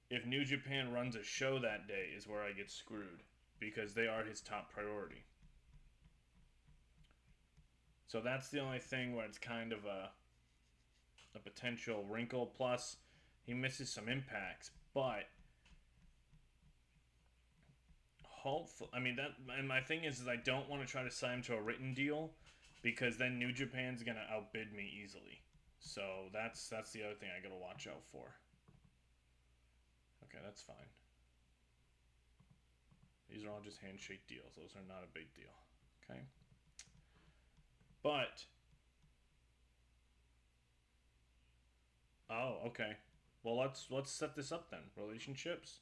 if New Japan runs a show that day is where I get screwed because they are his top priority. So that's the only thing where it's kind of a potential wrinkle. Plus, he misses some impacts, but hopefully, I mean that. And my thing is I don't want to try to sign him to a written deal because then New Japan's gonna outbid me easily. So that's the other thing I gotta watch out for. Okay, that's fine. These are all just handshake deals. Those are not a big deal. Okay. But oh, okay. Well, let's set this up then. Relationships,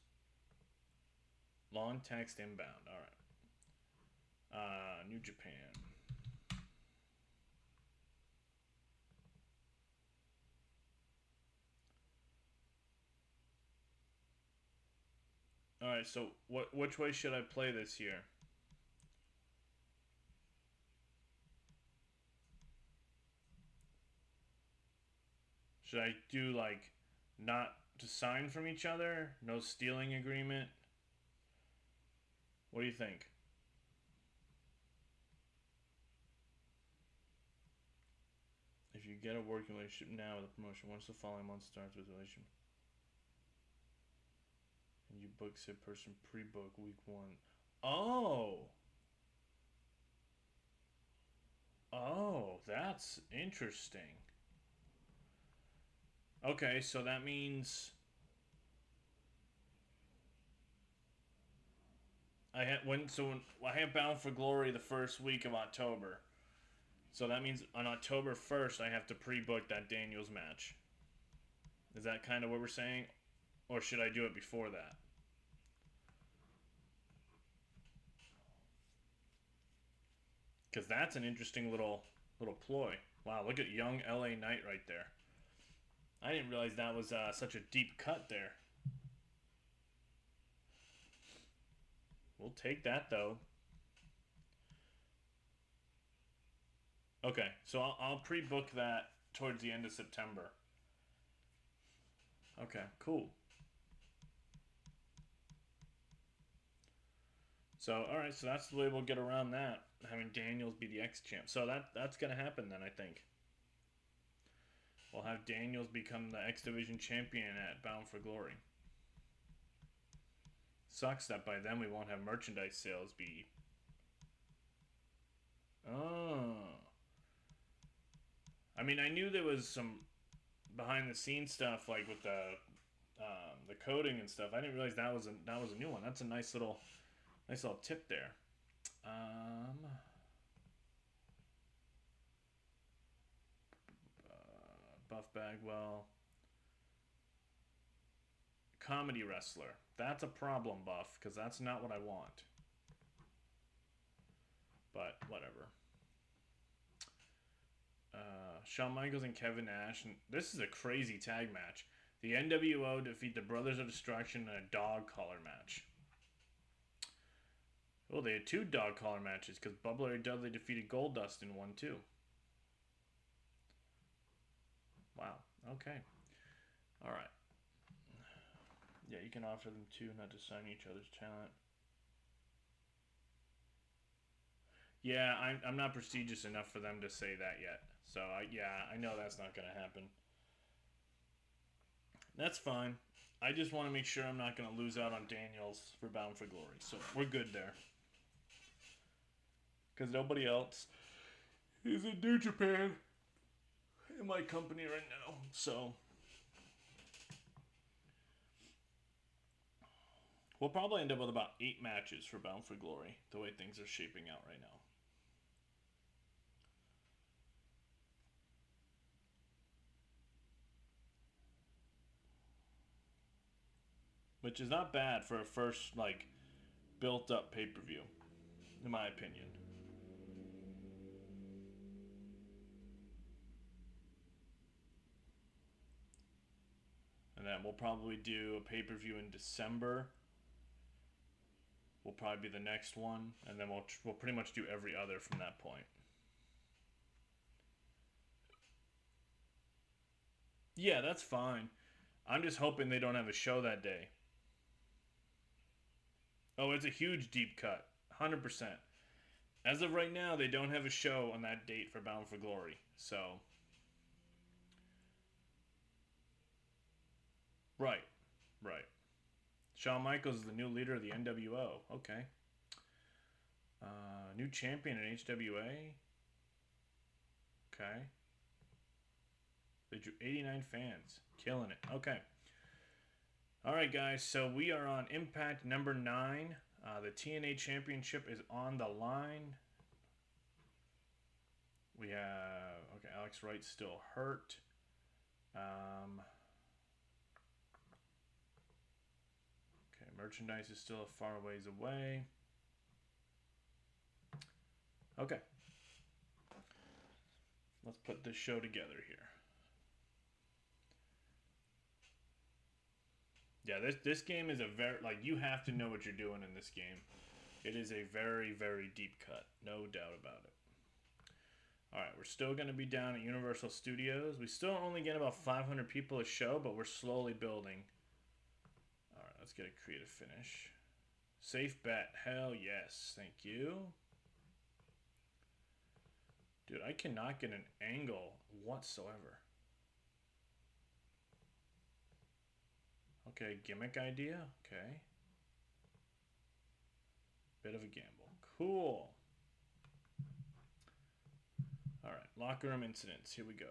long text inbound. All right. New Japan. All right. So which way should I play this here? Should I do like not to sign from each other, no stealing agreement? What do you think? If you get a working relationship now with a promotion, once the following month starts with a relationship, and you book said person pre-book week one. Oh, oh, that's interesting. Okay, so that means I have Bound for Glory the first week of October. So that means on October 1st I have to pre-book that Daniels match. Is that kind of what we're saying, or should I do it before that? Because that's an interesting little ploy. Wow, look at young LA Knight right there. I didn't realize that was such a deep cut there. We'll take that though. Okay, so I'll pre-book that towards the end of September. Okay, cool. So all right, so that's the way we'll get around that, having Daniels be the X champ. So that's gonna happen then, I think. We'll have Daniels become the X Division champion at Bound for Glory. Sucks that by then we won't have merchandise sales be. Oh. I mean, I knew there was some behind the scenes stuff like with the coding and stuff. I didn't realize that was a new one. That's a nice little tip there. Buff Bagwell, comedy wrestler. That's a problem, Buff, because that's not what I want. But whatever. Shawn Michaels and Kevin Nash. And this is a crazy tag match. The NWO defeat the Brothers of Destruction in a dog collar match. Oh, they had two dog collar matches because Bubba Ray Dudley defeated Goldust in one too. Wow. Okay. All right. Yeah, you can offer them too, not to sign each other's talent. Yeah, I'm not prestigious enough for them to say that yet. So I know that's not gonna happen. That's fine. I just want to make sure I'm not gonna lose out on Daniels for Bound for Glory. So we're good there. Because nobody else is in New Japan in my company right now. So we'll probably end up with about 8 matches for Bound for Glory, the way things are shaping out right now. Which is not bad for a first, like, built up pay per view, in my opinion. And then we'll probably do a pay per view in December. Will probably be the next one, and then we'll pretty much do every other from that point. Yeah, that's fine. I'm just hoping they don't have a show that day. Oh, it's a huge deep cut. 100%. As of right now, they don't have a show on that date for Bound for Glory. So, right. Right. Shawn Michaels is the new leader of the NWO. Okay. New champion in HWA. Okay. They drew 89 fans. Killing it. Okay. All right, guys. So we are on Impact number 9. The TNA Championship is on the line. We have, okay, Alex Wright's still hurt. Okay, merchandise is still a far ways away. Okay. Let's put this show together here. Yeah, this game is a very, like, you have to know what you're doing in this game. It is a very, very deep cut. No doubt about it. Alright, we're still going to be down at Universal Studios. We still only get about 500 people a show, but we're slowly building. Alright, let's get a creative finish. Safe bet. Hell yes. Thank you. Dude, I cannot get an angle whatsoever. Okay, gimmick idea. Okay. Bit of a gamble. Cool. Alright, locker room incidents. Here we go.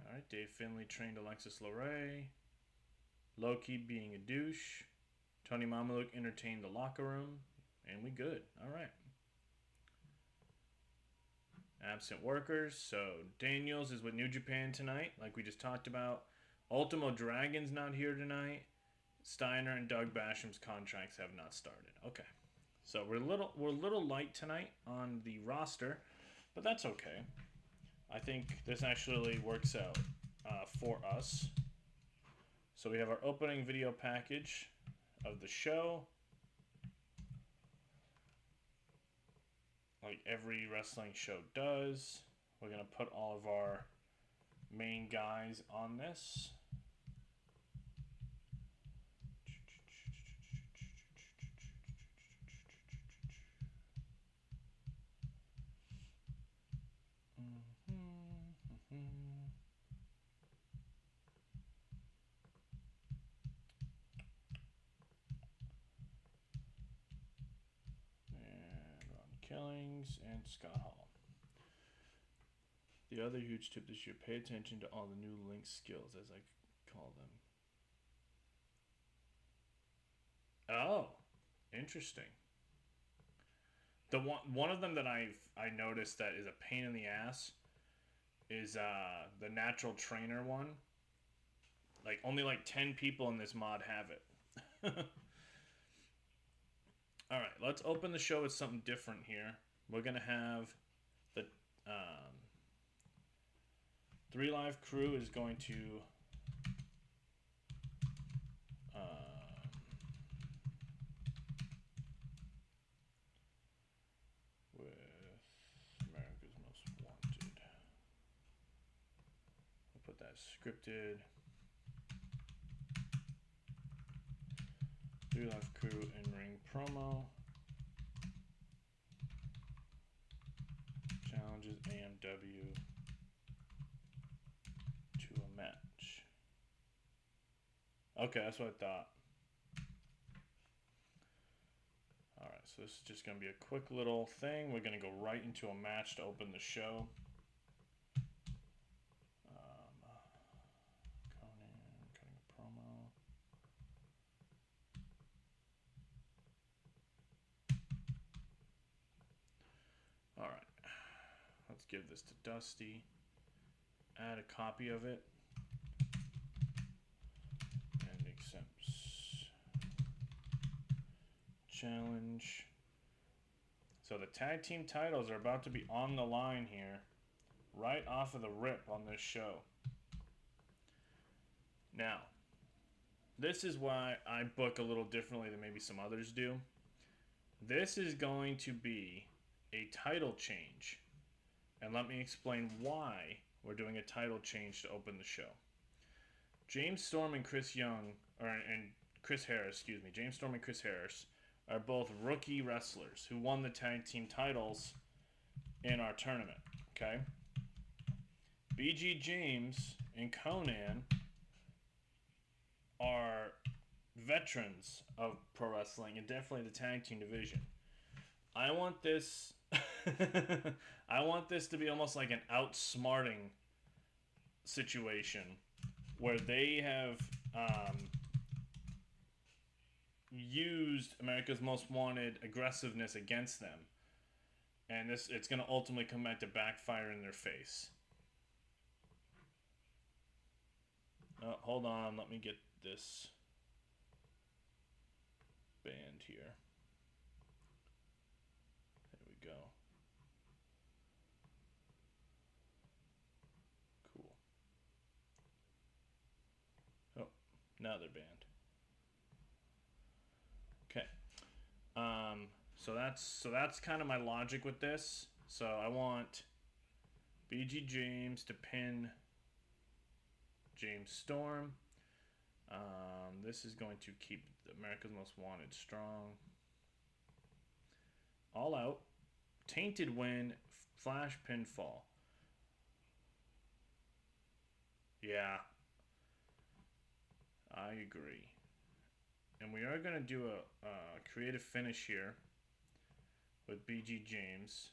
Alright, Dave Finley trained Alexis Loray. Loki being a douche. Tony Mamaluk entertained the locker room. And we good. Alright. Absent workers. So, Daniels is with New Japan tonight, like we just talked about. Ultimo Dragon's not here tonight. Steiner and Doug Basham's contracts have not started. Okay. So we're a little light tonight on the roster, but that's okay. I think this actually works out for us. So we have our opening video package of the show, like every wrestling show does. We're gonna put all of our main guys on this. Killings and Scott Hall. The other huge tip this year, pay attention to all the new link skills, as I call them. Oh, interesting. The one of them that I noticed that is a pain in the ass is the natural trainer one. Like only like 10 people in this mod have it. All right, let's open the show with something different here. We're gonna have the 3 Live crew is going to with America's Most Wanted. We'll put that scripted. 3 Live crew in ring promo. Challenges AMW to a match. Okay, that's what I thought. Alright, so this is just going to be a quick little thing. We're going to go right into a match to open the show. Conan cutting a promo. Alright, let's give this to Dusty. Add a copy of it. And accepts challenge. So the tag team titles are about to be on the line here. Right off of the rip on this show. Now, this is why I book a little differently than maybe some others do. This is going to be a title change. And let me explain why we're doing a title change to open the show. James Storm and Chris Harris, James Storm and Chris Harris are both rookie wrestlers who won the tag team titles in our tournament, okay? BG James and Conan are veterans of pro wrestling and definitely the tag team division. I want this I want this to be almost like an outsmarting situation where they have used America's Most Wanted aggressiveness against them. and it's going to ultimately come back to backfire in their face. Oh, hold on, let me get this band here. There we go. Cool. Oh, now they're banned. Okay. So that's kind of my logic with this. So I want BG James to pin James Storm. This is going to keep America's Most Wanted strong. All Out, Tainted Win, Flash Pinfall. Yeah, I agree. And we are going to do a creative finish here with BG James.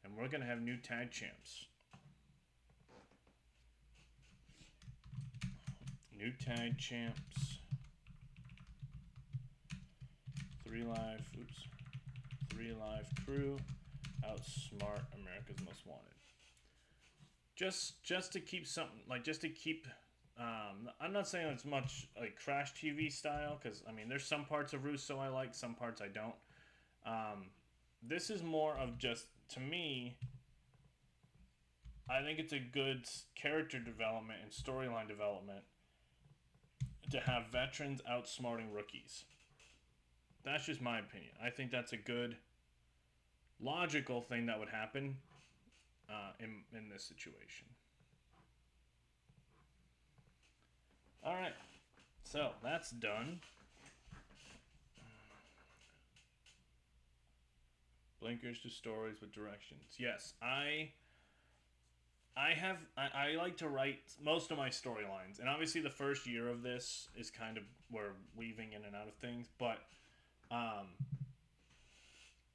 And we're going to have new tag champs. New tag champs. 3 Live crew. Outsmart America's Most Wanted. Just to keep something, like, just to keep... I'm not saying it's much like Crash TV style, because I mean there's some parts of Russo I like, some parts I don't. This is more of just, to me, I think it's a good character development and storyline development to have veterans outsmarting rookies. That's just my opinion. I think that's a good, logical thing that would happen in this situation. Alright, so that's done. Blinkers to stories with directions. Yes, I like to write most of my storylines, and obviously the first year of this is kind of we're weaving in and out of things, but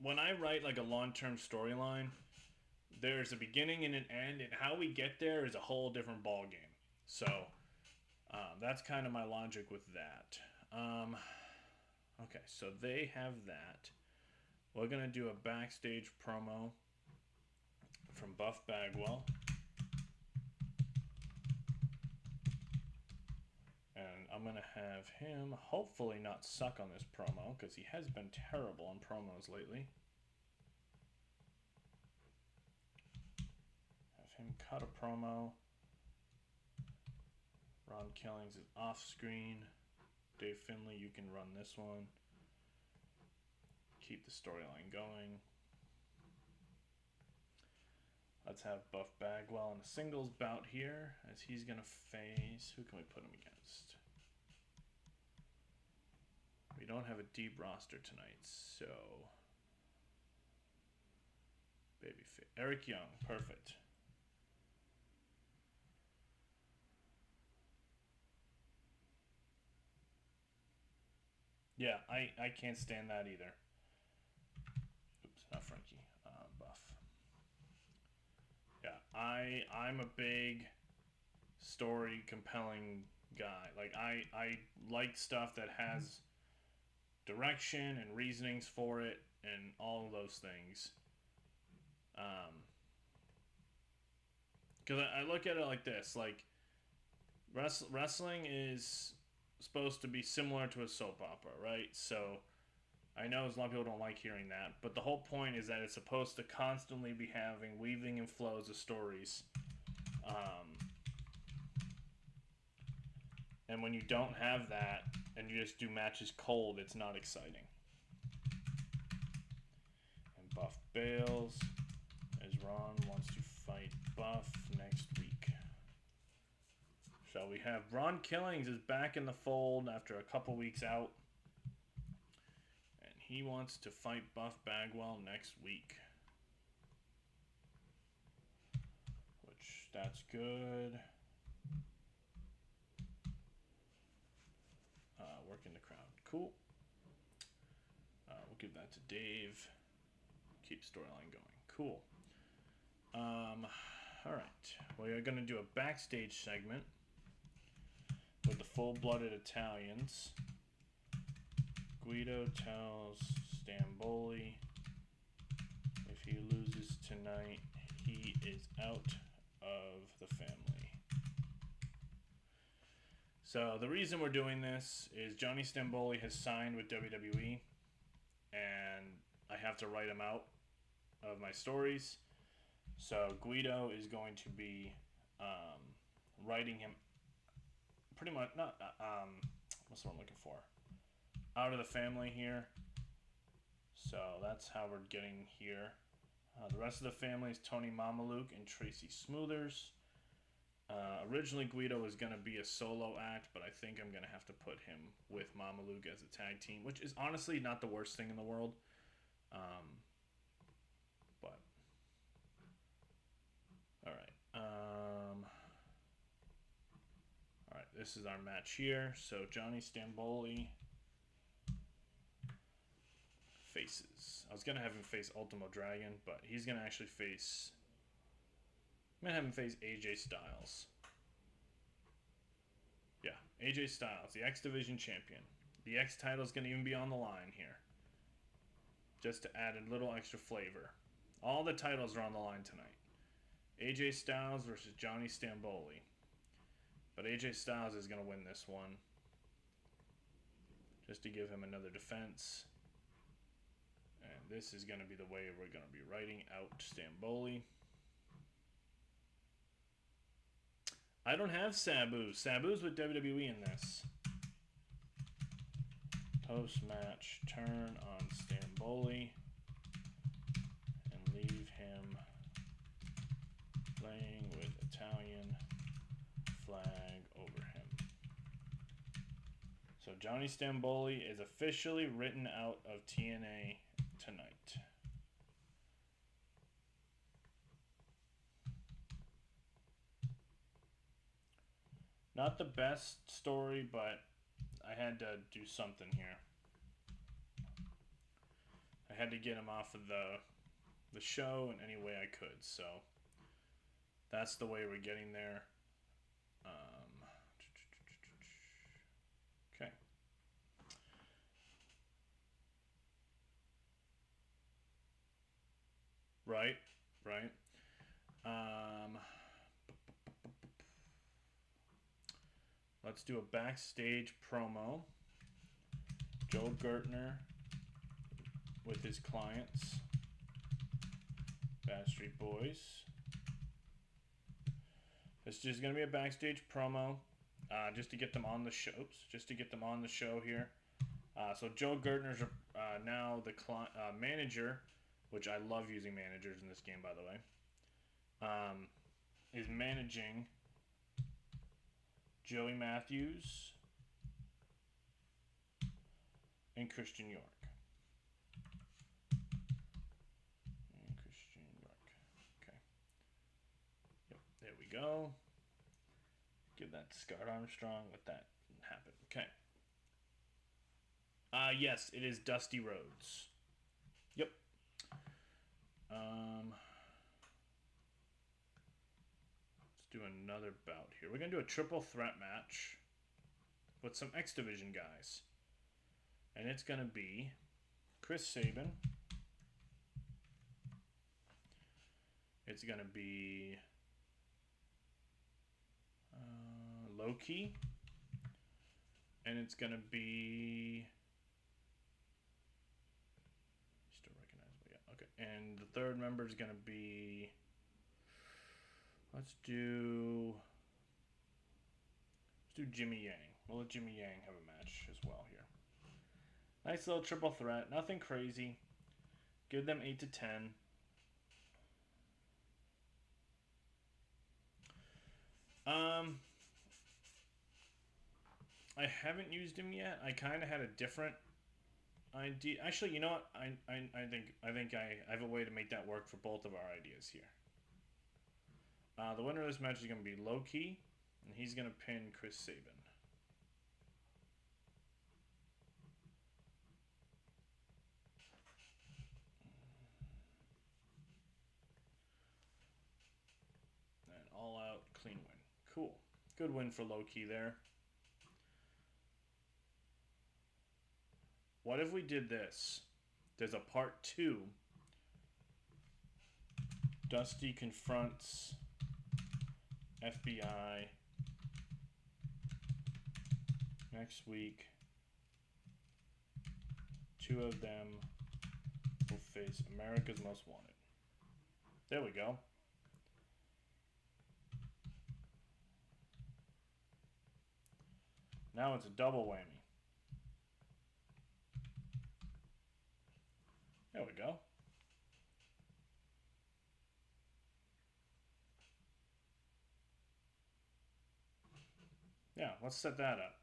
when I write like a long-term storyline, there's a beginning and an end, and how we get there is a whole different ball game. So that's kind of my logic with that. Okay, so they have that. We're going to do a backstage promo from Buff Bagwell. And I'm going to have him hopefully not suck on this promo, because he has been terrible on promos lately. Have him cut a promo. Ron Killings is off screen. Dave Finlay, you can run this one. Keep the storyline going. Let's have Buff Bagwell in a singles bout here, as he's going to face... Who can we put him against? We don't have a deep roster tonight, so... Babyface. Eric Young, perfect. Yeah, I can't stand that either. Oops, not Frankie. Buff. Yeah, I'm a big story compelling guy. Like I like stuff that has direction and reasonings for it and all of those things. Because I look at it like this, like wrestling is supposed to be similar to a soap opera, right? So I know a lot of people don't like hearing that, but the whole point is that it's supposed to constantly be having weaving and flows of stories. And when you don't have that and you just do matches cold, it's not exciting. And Buff bails as Ron wants to fight Buff next week. Shall we have Ron Killings is back in the fold after a couple weeks out. And he wants to fight Buff Bagwell next week. Which, that's good. Working the crowd. Cool. We'll give that to Dave. Keep storyline going. Cool. Alright. We are going to do a backstage segment with the full-blooded Italians. Guido tells Stamboli if he loses tonight, he is out of the family. So the reason we're doing this is Johnny Stamboli has signed with WWE, and I have to write him out of my stories. So Guido is going to be writing him pretty much, not, what's the word I'm looking for? Out of the family here. So that's how we're getting here. The rest of the family is Tony Mamaluke and Tracy Smoothers. Originally, Guido was going to be a solo act, but I think I'm going to have to put him with Mamaluke as a tag team, which is honestly not the worst thing in the world. But, alright. Alright, this is our match here. So, Johnny Stamboli faces. I was going to have him face Ultimo Dragon, but he's going to actually face... I'm going to have him face AJ Styles. Yeah, AJ Styles, the X Division champion. The X title is going to even be on the line here. Just to add a little extra flavor. All the titles are on the line tonight. AJ Styles versus Johnny Stamboli. But AJ Styles is going to win this one. Just to give him another defense. And this is going to be the way we're going to be writing out Stamboli. I don't have Sabu. Sabu's with WWE in this. Post-match, turn on Stamboli and leave him playing with Italian flag over him. So Johnny Stamboli is officially written out of TNA tonight. Not the best story, but I had to do something here. I had to get him off of the show in any way I could, so that's the way we're getting there. Okay. Right. Let's do a backstage promo. Joe Gertner with his clients, Backstreet Boys. This is going to be a backstage promo, just to get them on the show here. So Joe Gertner's now the manager, which I love using managers in this game, by the way. Is managing Joey Matthews and Christian York. Okay. Yep, there we go. Give that to Scott Armstrong. Let that happen. Okay. Yes, it is Dusty Rhodes. Yep. Do another bout here. We're going to do a triple threat match with some X Division guys. And it's going to be Chris Sabin. It's going to be Low-Key. And it's going to be... Still recognizable, yeah. Okay. And the third member is going to be... Let's do Jimmy Yang. We'll let Jimmy Yang have a match as well here. Nice little triple threat. Nothing crazy. Give them 8 to 10. I haven't used him yet. I kind of had a different idea. Actually, you know what? I think I have a way to make that work for both of our ideas here. The winner of this match is going to be Low-Key, and he's going to pin Chris Sabin. And all out clean win. Cool. Good win for Low-Key there. What if we did this? There's a part 2 Dusty confronts FBI next week. 2 of them will face America's Most Wanted. There we go. Now it's a double whammy. There we go. Yeah, let's set that up.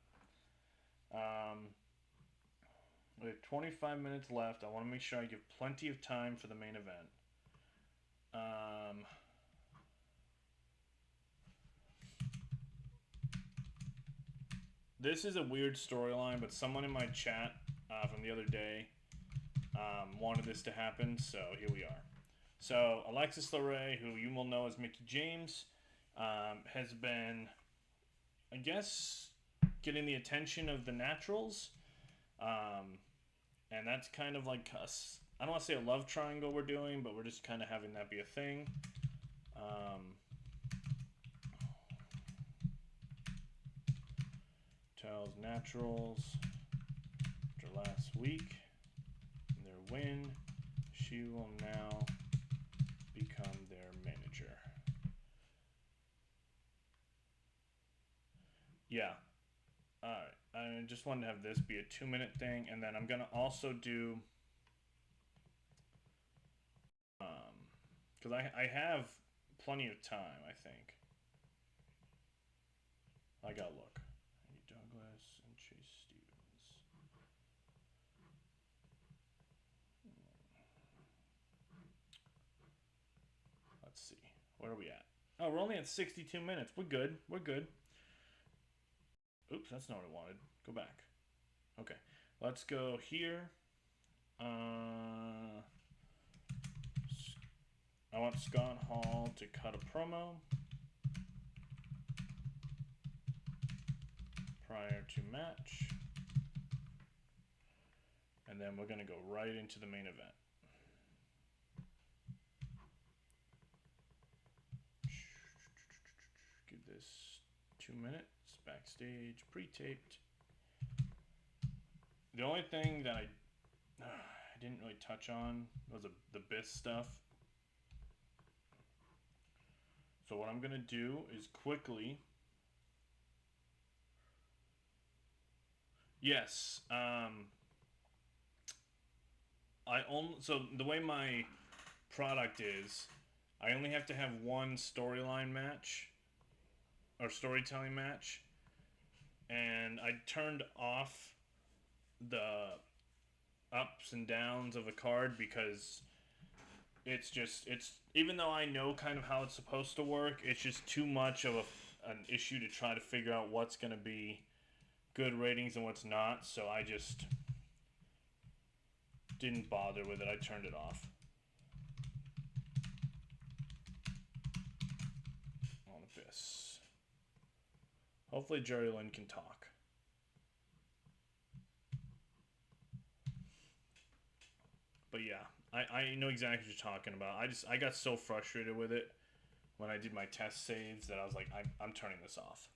We have 25 minutes left. I want to make sure I give plenty of time for the main event. This is a weird storyline, but someone in my chat from the other day wanted this to happen, so here we are. So Alexis Larray, who you will know as Mickey James, has been, I guess, getting the attention of the Naturals. And that's kind of like us. I don't want to say a love triangle we're doing, but we're just kind of having that be a thing. Tells Naturals after last week, their win, she will now become their manager. Yeah. Alright. I just wanted to have this be a 2-minute thing, and then I'm going to also do... because I have plenty of time, I think. I gotta look. Douglas and Chase Stevens. Let's see. Where are we at? Oh, we're only at 62 minutes. We're good. We're good. Oops, that's not what I wanted. Go back. Okay. Let's go here. I want Scott Hall to cut a promo prior to match. And then we're going to go right into the main event. Give this 2 minutes. Backstage, pre-taped. The only thing that I didn't really touch on was the BIS stuff. So what I'm going to do is quickly... Yes. So the way my product is, I only have to have one storyline match or storytelling match, and I turned off the ups and downs of a card because it's even though I know kind of how it's supposed to work, it's just too much of an issue to try to figure out what's going to be good ratings and what's not, so I just didn't bother with it. I turned it off. On Abyss. Hopefully Jerry Lynn can talk. But yeah, I know exactly what you're talking about. I got so frustrated with it when I did my test saves that I was like, I'm turning this off.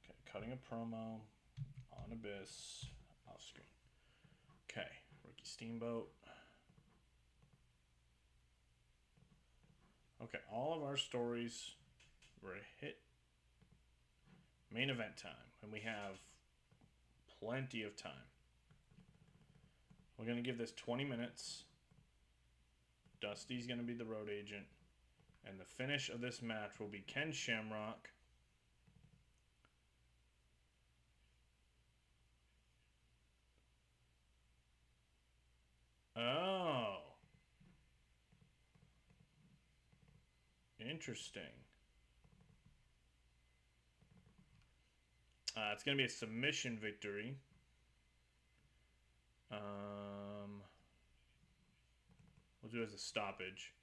Okay, cutting a promo on Abyss off screen. Okay, Ricky Steamboat. Okay, all of our stories were hit main event time, and we have plenty of time. We're going to give this 20 minutes. Dusty's going to be the road agent. And the finish of this match will be Ken Shamrock Oh. Interesting. It's going to be a submission victory. We'll do it as a stoppage.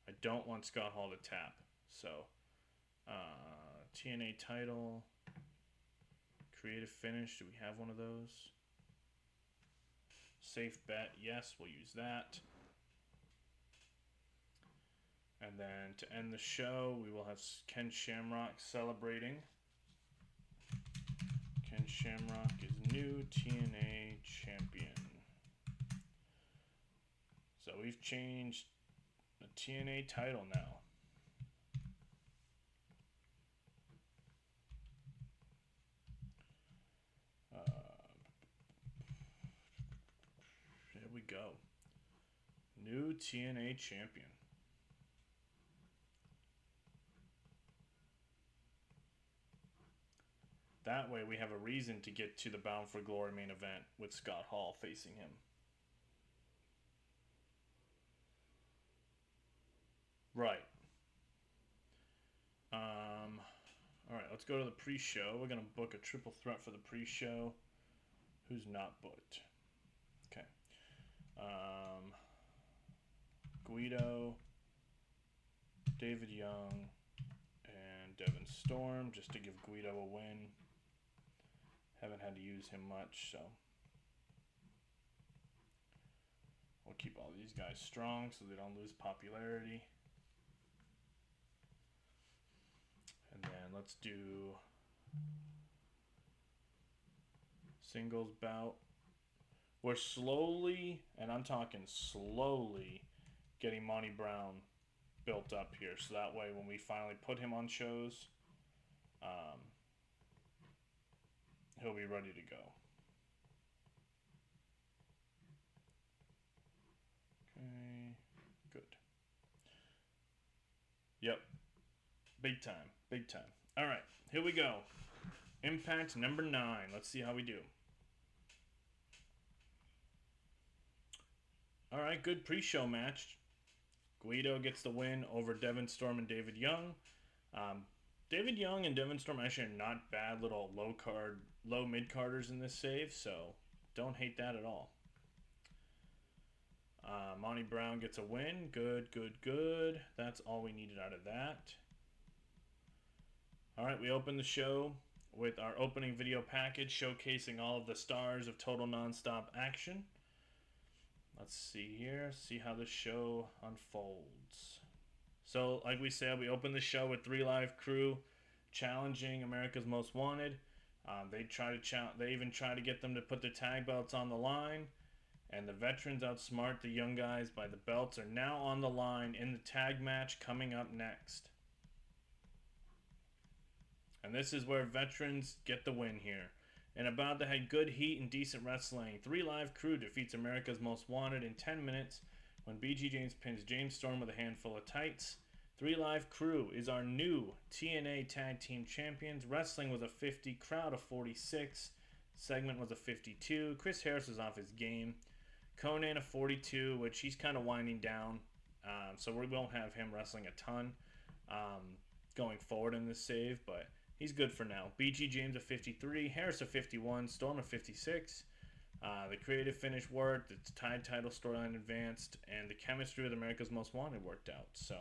I don't want Scott Hall to tap. So, TNA title. Creative finish. Do we have one of those? Safe bet. Yes, we'll use that. And then to end the show, we will have Ken Shamrock celebrating. Ken Shamrock is new TNA champion. So we've changed the TNA title now. There we go. New TNA champion. That way we have a reason to get to the Bound for Glory main event with Scott Hall facing him. Right. Alright, let's go to the pre-show. We're going to book a triple threat for the pre-show. Who's not booked? Okay. Guido, David Young, and Devin Storm, just to give Guido a win. Haven't had to use him much, so we'll keep all these guys strong so they don't lose popularity. And then let's do singles bout. We're slowly, and I'm talking slowly, getting Monty Brown built up here. So that way when we finally put him on shows, he'll be ready to go. Okay, good. Yep. Big time. Big time. All right, here we go. Impact number 9. Let's see how we do. All right, good pre-show match. Guido gets the win over Devin Storm and David Young. David Young and Devin Storm actually are not bad little low mid-carders in this save, so don't hate that at all. Monty Brown gets a win. Good, good, good. That's all we needed out of that. All right, we open the show with our opening video package showcasing all of the stars of Total Nonstop Action. Let's see here, see how the show unfolds. So, like we said, we open the show with 3 Live Crew challenging America's Most Wanted. They even try to get them to put their tag belts on the line, and the veterans outsmart the young guys by the belts are now on the line in the tag match coming up next. And this is where veterans get the win here. In a bout that had good heat and decent wrestling, 3 Live Crew defeats America's Most Wanted in 10 minutes when BG James pins James Storm with a handful of tights. 3 Live Crew is our new TNA Tag Team Champions. Wrestling was a 50, crowd of 46. Segment was a 52. Chris Harris was off his game. Conan a 42, which he's kind of winding down. So we won't have him wrestling a ton going forward in this save, but he's good for now. BG James a 53, Harris a 51, Storm a 56. The creative finish worked, the tag title storyline advanced, and the chemistry with America's Most Wanted worked out. So,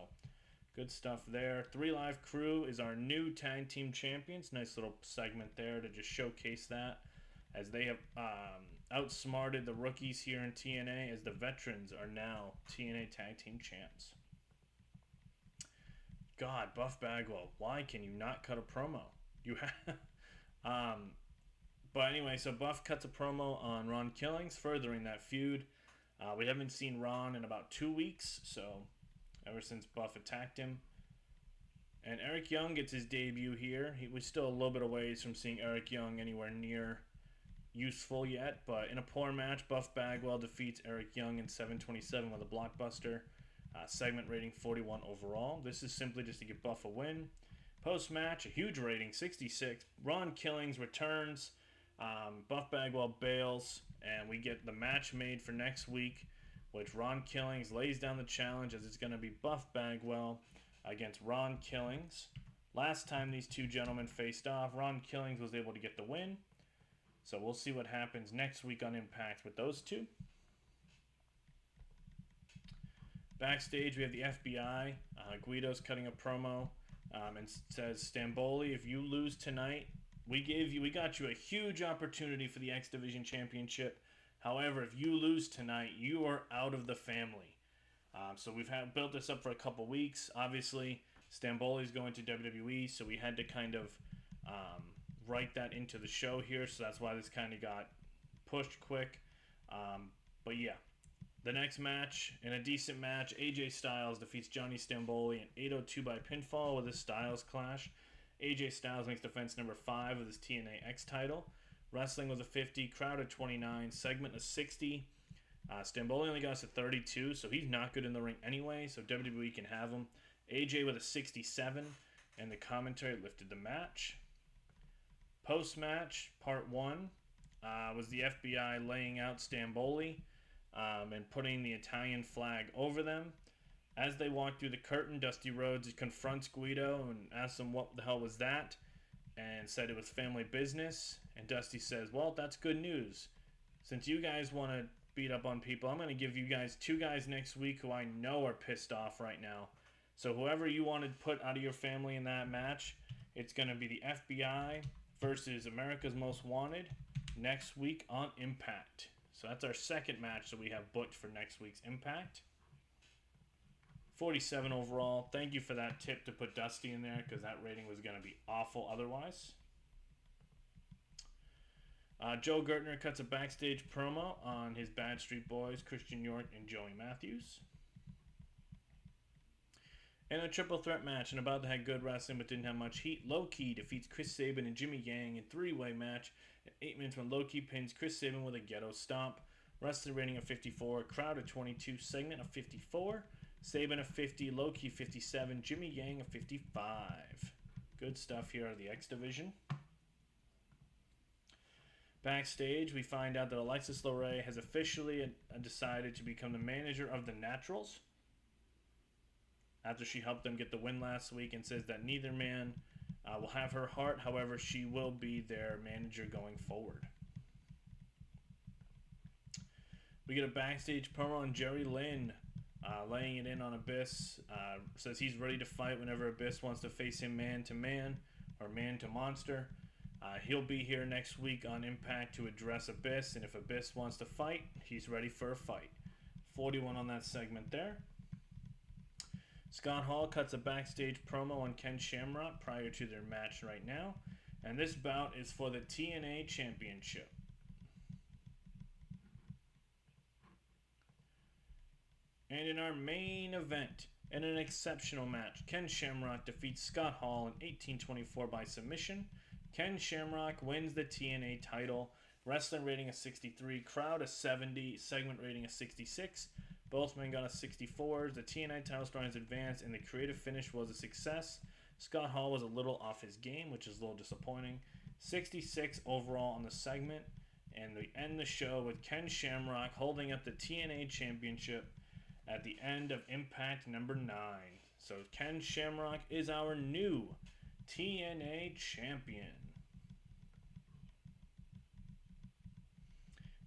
good stuff there. 3 Live Crew is our new tag team champions. Nice little segment there to just showcase that, as they have outsmarted the rookies here in TNA, as the veterans are now TNA tag team champs. God, Buff Bagwell, why can you not cut a promo? You have. But anyway, so Buff cuts a promo on Ron Killings, furthering that feud. We haven't seen Ron in about 2 weeks, so ever since Buff attacked him. And Eric Young gets his debut here. He was still a little bit of ways from seeing Eric Young anywhere near useful yet, but in a poor match, Buff Bagwell defeats Eric Young in 7:27 with a blockbuster. Segment rating 41 overall. This is simply just to give Buff a win. Post-match, a huge rating, 66. Ron Killings returns. Buff Bagwell bails, and we get the match made for next week, which Ron Killings lays down the challenge, as it's going to be Buff Bagwell against Ron Killings. Last time these two gentlemen faced off, Ron Killings was able to get the win. So we'll see what happens next week on Impact with those two. Backstage, we have the FBI. Guido's cutting a promo and says, Stamboli, if you lose tonight, we got you a huge opportunity for the X Division Championship. However, if you lose tonight, you are out of the family. So we've built this up for a couple weeks. Obviously, Stamboli's going to WWE, so we had to kind of write that into the show here. So that's why this kind of got pushed quick. But yeah, the next match, in a decent match, AJ Styles defeats Johnny Stamboli in 802 by pinfall with a Styles clash. AJ Styles makes defense number 5 of his TNA X title. Wrestling was a 50, crowd of 29, segment of 60. Stamboli only got us a 32, so he's not good in the ring anyway, so WWE can have him. AJ with a 67, and the commentary lifted the match. Post-match, part 1, was the FBI laying out Stamboli and putting the Italian flag over them. As they walk through the curtain, Dusty Rhodes confronts Guido and asks him what the hell was that, and said it was family business. And Dusty says, well, that's good news. Since you guys want to beat up on people, I'm going to give you guys 2 guys next week who I know are pissed off right now. So whoever you want to put out of your family in that match, it's going to be the FBI versus America's Most Wanted next week on Impact. So that's our second match that we have booked for next week's Impact. 47 overall. Thank you for that tip to put Dusty in there, because that rating was going to be awful otherwise. Joe Gertner cuts a backstage promo on his Bad Street Boys, Christian York and Joey Matthews. In a triple threat match, and about to have good wrestling but didn't have much heat, Low Key defeats Chris Sabin and Jimmy Yang in 3-way match at 8 minutes when Low Key pins Chris Sabin with a ghetto stomp. Wrestling rating of 54, crowd of 22, segment of 54. Sabin of 50, Low Key 57, Jimmy Yang of 55. Good stuff here out of the X Division. Backstage, we find out that Alexis Loray has officially decided to become the manager of the Naturals after she helped them get the win last week, and says that neither man will have her heart. However, she will be their manager going forward. We get a backstage promo on Jerry Lynn laying it in on Abyss. Says he's ready to fight whenever Abyss wants to face him man to man or man to monster. He'll be here next week on Impact to address Abyss, and if Abyss wants to fight, he's ready for a fight. 41 on that segment there. Scott Hall cuts a backstage promo on Ken Shamrock prior to their match right now, and this bout is for the TNA Championship. And in our main event, in an exceptional match, Ken Shamrock defeats Scott Hall in 1824 by submission. Ken Shamrock wins the TNA title. Wrestling rating of 63, crowd of 70, segment rating of 66. Both men got a 64. The TNA title story advanced, and the creative finish was a success. Scott Hall was a little off his game, which is a little disappointing. 66 overall on the segment, and we end the show with Ken Shamrock holding up the TNA Championship at the end of Impact number 9. So Ken Shamrock is our new TNA champion.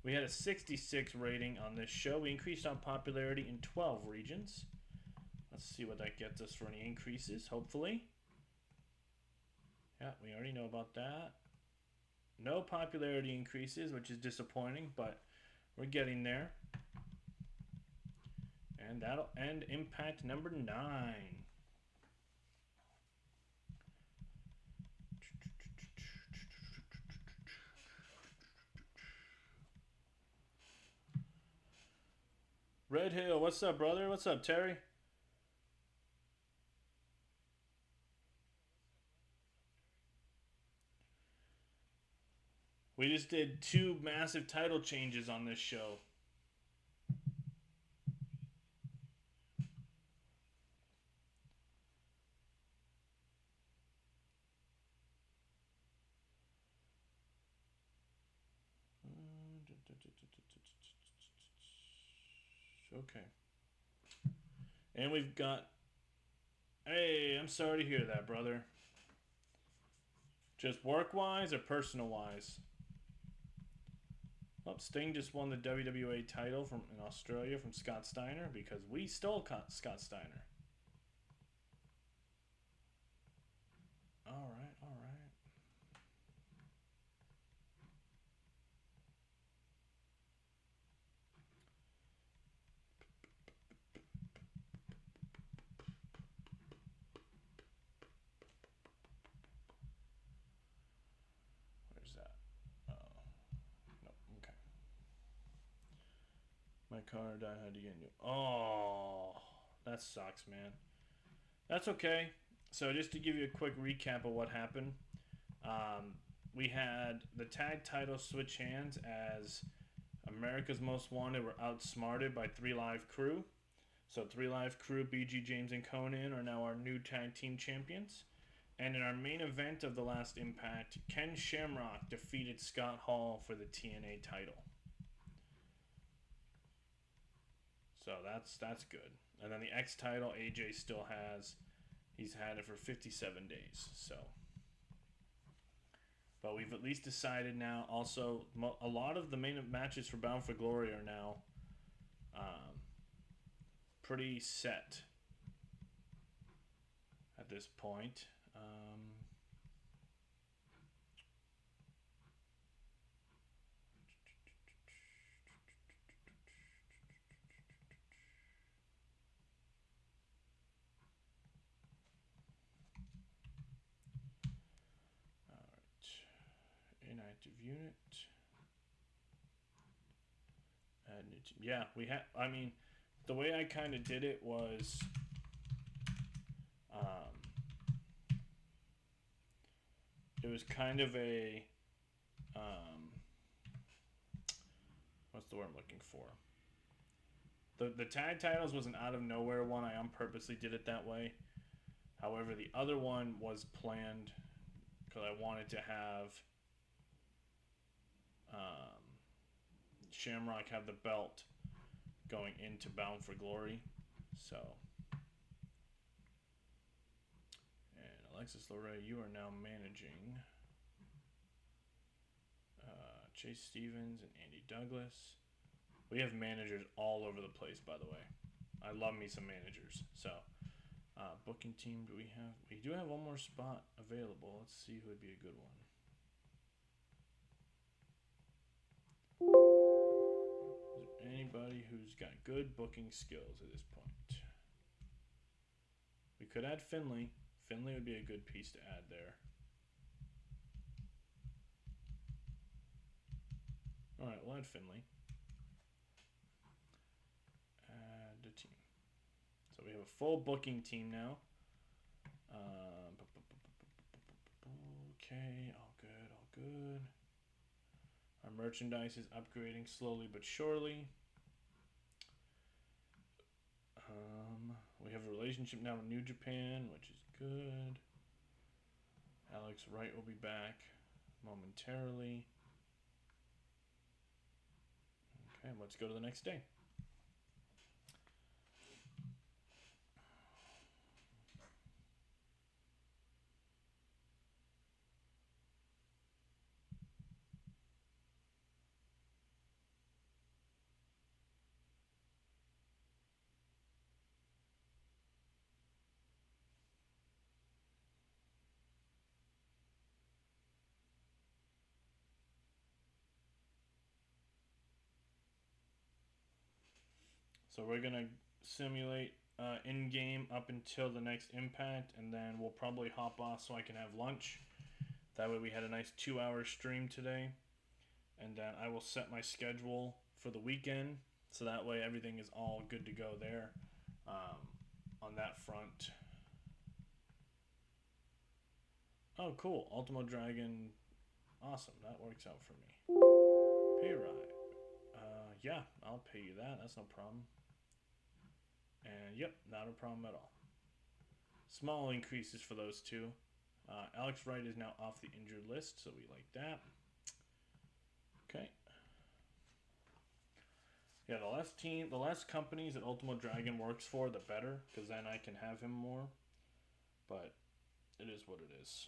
We had a 66 rating on this show. We increased our popularity in 12 regions. Let's see what that gets us for any increases, hopefully. Yeah, we already know about that. No popularity increases, which is disappointing, but we're getting there. And that'll end Impact number 9. Red Hill, what's up, brother? What's up, Terry? We just did 2 massive title changes on this show. Okay. And we've got... Hey, I'm sorry to hear that, brother. Just work-wise or personal-wise? Well, Sting just won the WWE title in Australia from Scott Steiner because we stole Scott Steiner. All right, all right. My car died. How'd you get new? Oh, that sucks, man. That's okay. So just to give you a quick recap of what happened, um, we had the tag title switch hands as America's Most Wanted were outsmarted by 3 Live Crew. So 3 Live Crew, BG James and Conan are now our new tag team champions. And in our main event of the last Impact, Ken Shamrock defeated Scott Hall for the TNA title. So that's good. And then the X title, AJ still has. He's had it for 57 days. So, but we've at least decided now. Also, a lot of the main matches for Bound for Glory are now pretty set at this point. Inactive unit. Add new team. Yeah, we have. I mean, the way I kind of did it was, it was kind of a, what's the word I'm looking for? The tag titles was an out of nowhere one. I purposely did it that way. However, the other one was planned because I wanted to have Shamrock have the belt going into Bound for Glory. So, and Alexis LeRae, you are now managing Chase Stevens and Andy Douglas. We have managers all over the place, by the way. I love me some managers. So, booking team, do we have? We do have one more spot available. Let's see who would be a good one. Is there anybody who's got good booking skills at this point? We could add Finley. Finley would be a good piece to add there. Alright, we'll add Finley. Add a team. So we have a full booking team now. Okay, all good, all good. Our merchandise is upgrading slowly but surely. We have a relationship now with New Japan, which is good. Alex Wright will be back momentarily. Okay, let's go to the next day. So we're going to simulate in-game up until the next Impact, and then we'll probably hop off so I can have lunch. That way we had a nice 2-hour stream today. And then I will set my schedule for the weekend, so that way everything is all good to go there on that front. Oh, cool. Ultimo Dragon. Awesome. That works out for me. Pay ride. Yeah, I'll pay you that. That's no problem. And yep, not a problem at all. Small increases for those two. Alex Wright is now off the injured list, so we like that. Okay. Yeah, the less companies that Ultimo Dragon works for, the better, because then I can have him more. But it is what it is.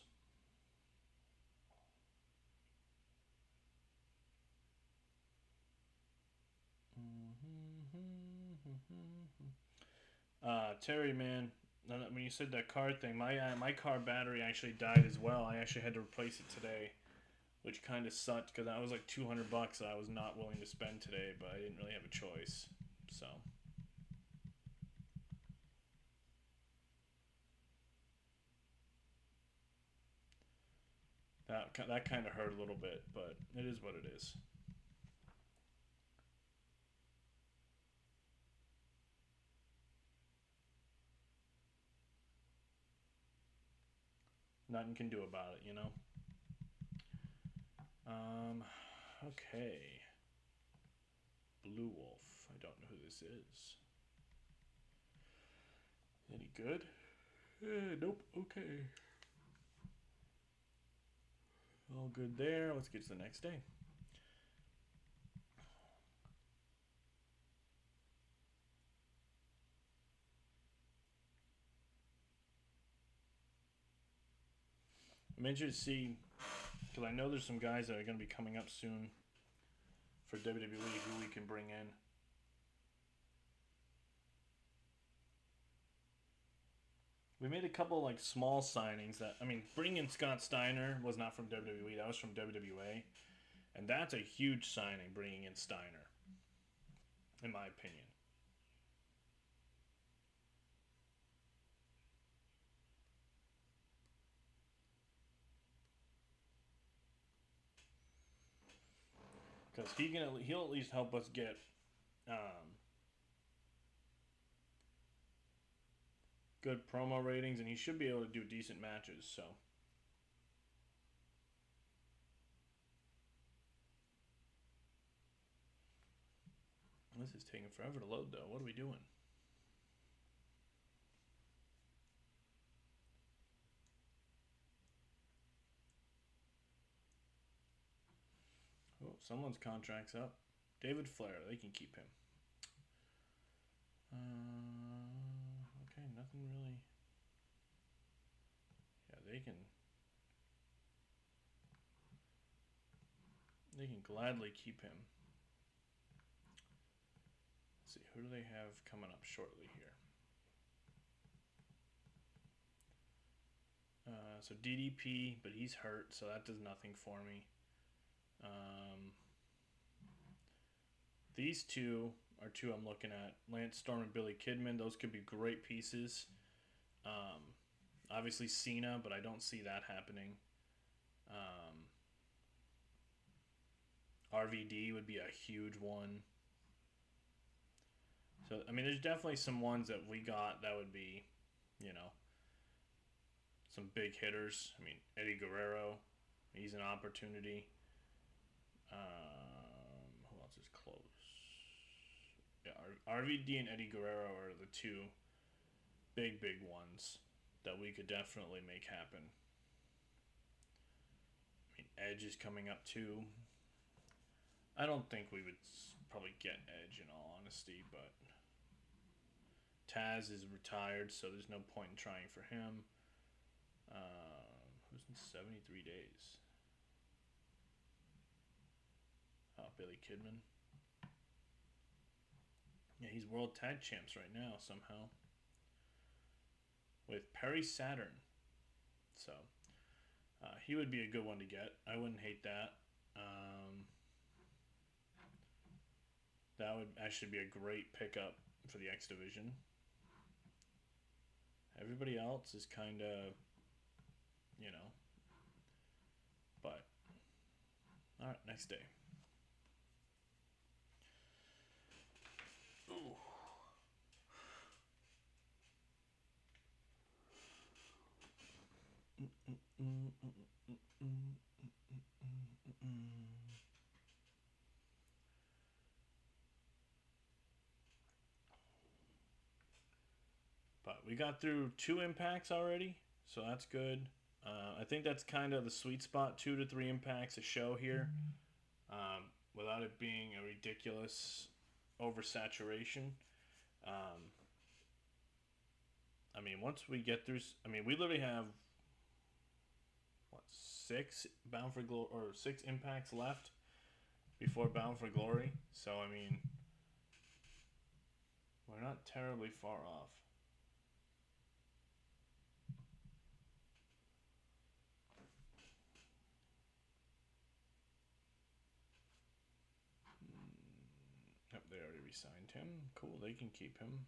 Terry, man, when you said that car thing, my car battery actually died as well. I actually had to replace it today, which kind of sucked because that was like $200 that I was not willing to spend today, but I didn't really have a choice. So that kind of hurt a little bit, but it is what it is. nothing can do about it, you know. Okay. Blue Wolf. I don't know who this is. Any good? Nope. Okay. All good there. Let's get to the next day. I'm interested to see, because I know there's some guys that are going to be coming up soon for WWE who we can bring in. We made a couple like small signings that, I mean, bringing in Scott Steiner was not from WWE, that was from WWA. And that's a huge signing, bringing in Steiner, in my opinion. Because he'll at least help us get good promo ratings, and he should be able to do decent matches. So this is taking forever to load, though. What are we doing? Oh, someone's contract's up. David Flair, they can keep him. Okay, nothing really. Yeah, they can. They can gladly keep him. Let's see, who do they have coming up shortly here? So DDP, but he's hurt, so that does nothing for me. These two are two I'm looking at. Lance Storm and Billy Kidman. Those could be great pieces. Obviously Cena, but I don't see that happening. RVD would be a huge one. So, I mean, there's definitely some ones that we got that would be, you know, some big hitters. I mean, Eddie Guerrero, he's an opportunity. Who else is close? Yeah, RVD and Eddie Guerrero are the two big ones that we could definitely make happen. I mean, Edge is coming up too. I don't think we would probably get Edge in all honesty, but Taz is retired, so there's no point in trying for him. Who's in 73 days? Oh, Billy Kidman. Yeah, he's World Tag Champs right now somehow. With Perry Saturn. So, he would be a good one to get. I wouldn't hate that. That would actually be a great pickup for the X Division. Everybody else is kind of, you know. But, alright, next day. Ooh. But we got through 2 impacts already, so that's good. I think that's kind of the sweet spot, 2 to 3 impacts a show here, without it being a ridiculous oversaturation. I mean, once we get through, I mean, we literally have what, 6 Bound for Glory or 6 impacts left before Bound for Glory. So I mean, we're not terribly far off. Yep, they already re-signed him. Cool, they can keep him.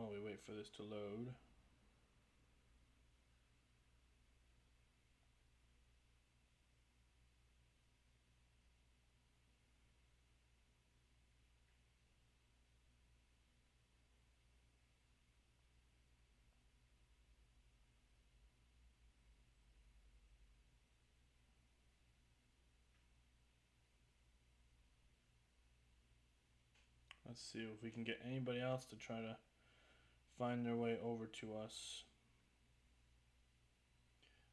while we wait for this to load. Let's see if we can get anybody else to try to find their way over to us.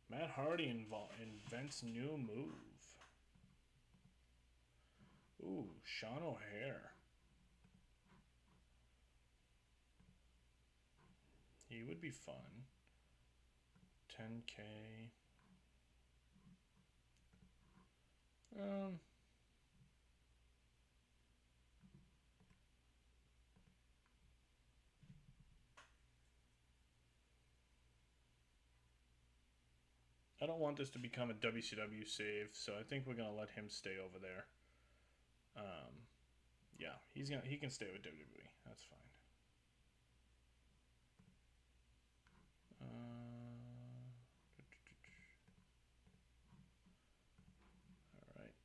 Matt Hardy invents new move. Ooh, Sean O'Hare. He would be fun. 10K. I don't want this to become a WCW save, so I think we're gonna let him stay over there. Yeah, he can stay with WWE. That's fine. All right.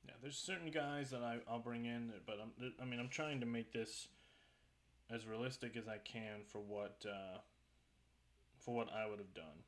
Yeah, there's certain guys that I'll bring in, but I'm trying to make this as realistic as I can for what I would have done.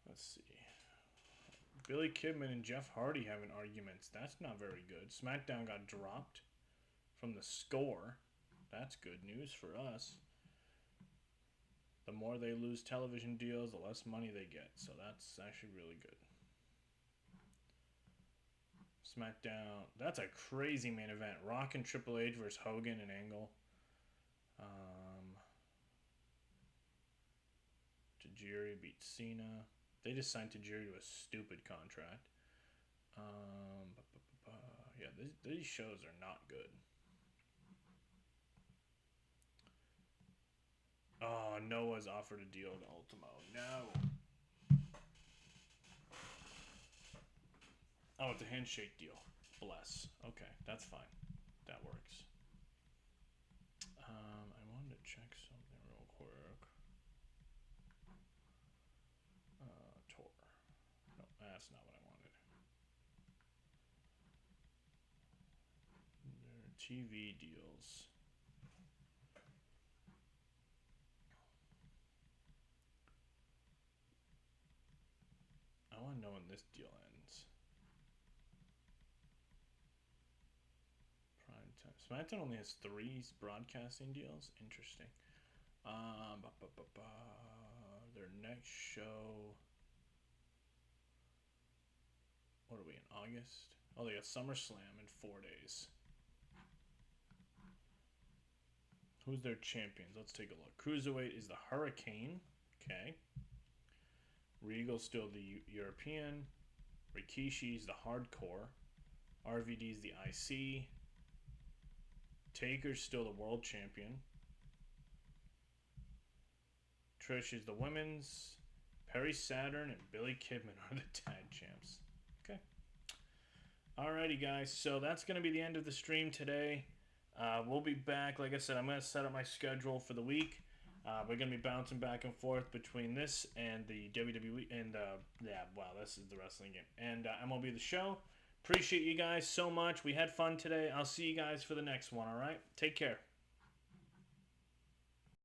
Let's see. Billy Kidman and Jeff Hardy having arguments. That's not very good. SmackDown got dropped from the score. That's good news for us. The more they lose television deals, the less money they get. So that's actually really good. SmackDown. That's a crazy main event. Rock and Triple H versus Hogan and Angle. Tajiri beat Cena. They just signed Tajiri to a stupid contract. Yeah, these shows are not good. Oh, Noah's offered a deal to Ultimo. No. Oh, it's a handshake deal. Bless. Okay, that's fine. That works. I wanted to check something real quick. Tor. No, that's not what I wanted. Their TV deals. I want to know when this deal ends. Prime time. SmackDown only has 3 broadcasting deals. Interesting. Their next show. What are we in August? Oh, they got SummerSlam in 4 days. Who's their champions? Let's take a look. Cruiserweight is the Hurricane. Okay. Regal's still the European. Rikishi's the Hardcore. RVD's the IC. Taker's still the World Champion. Trish is the Women's. Perry Saturn and Billy Kidman are the tag champs. Okay. Alrighty, guys. So that's going to be the end of the stream today. We'll be back. Like I said, I'm going to set up my schedule for the week. We're going to be bouncing back and forth between this and the WWE. And, this is the wrestling game. And MLB The Show. Appreciate you guys so much. We had fun today. I'll see you guys for the next one, all right? Take care.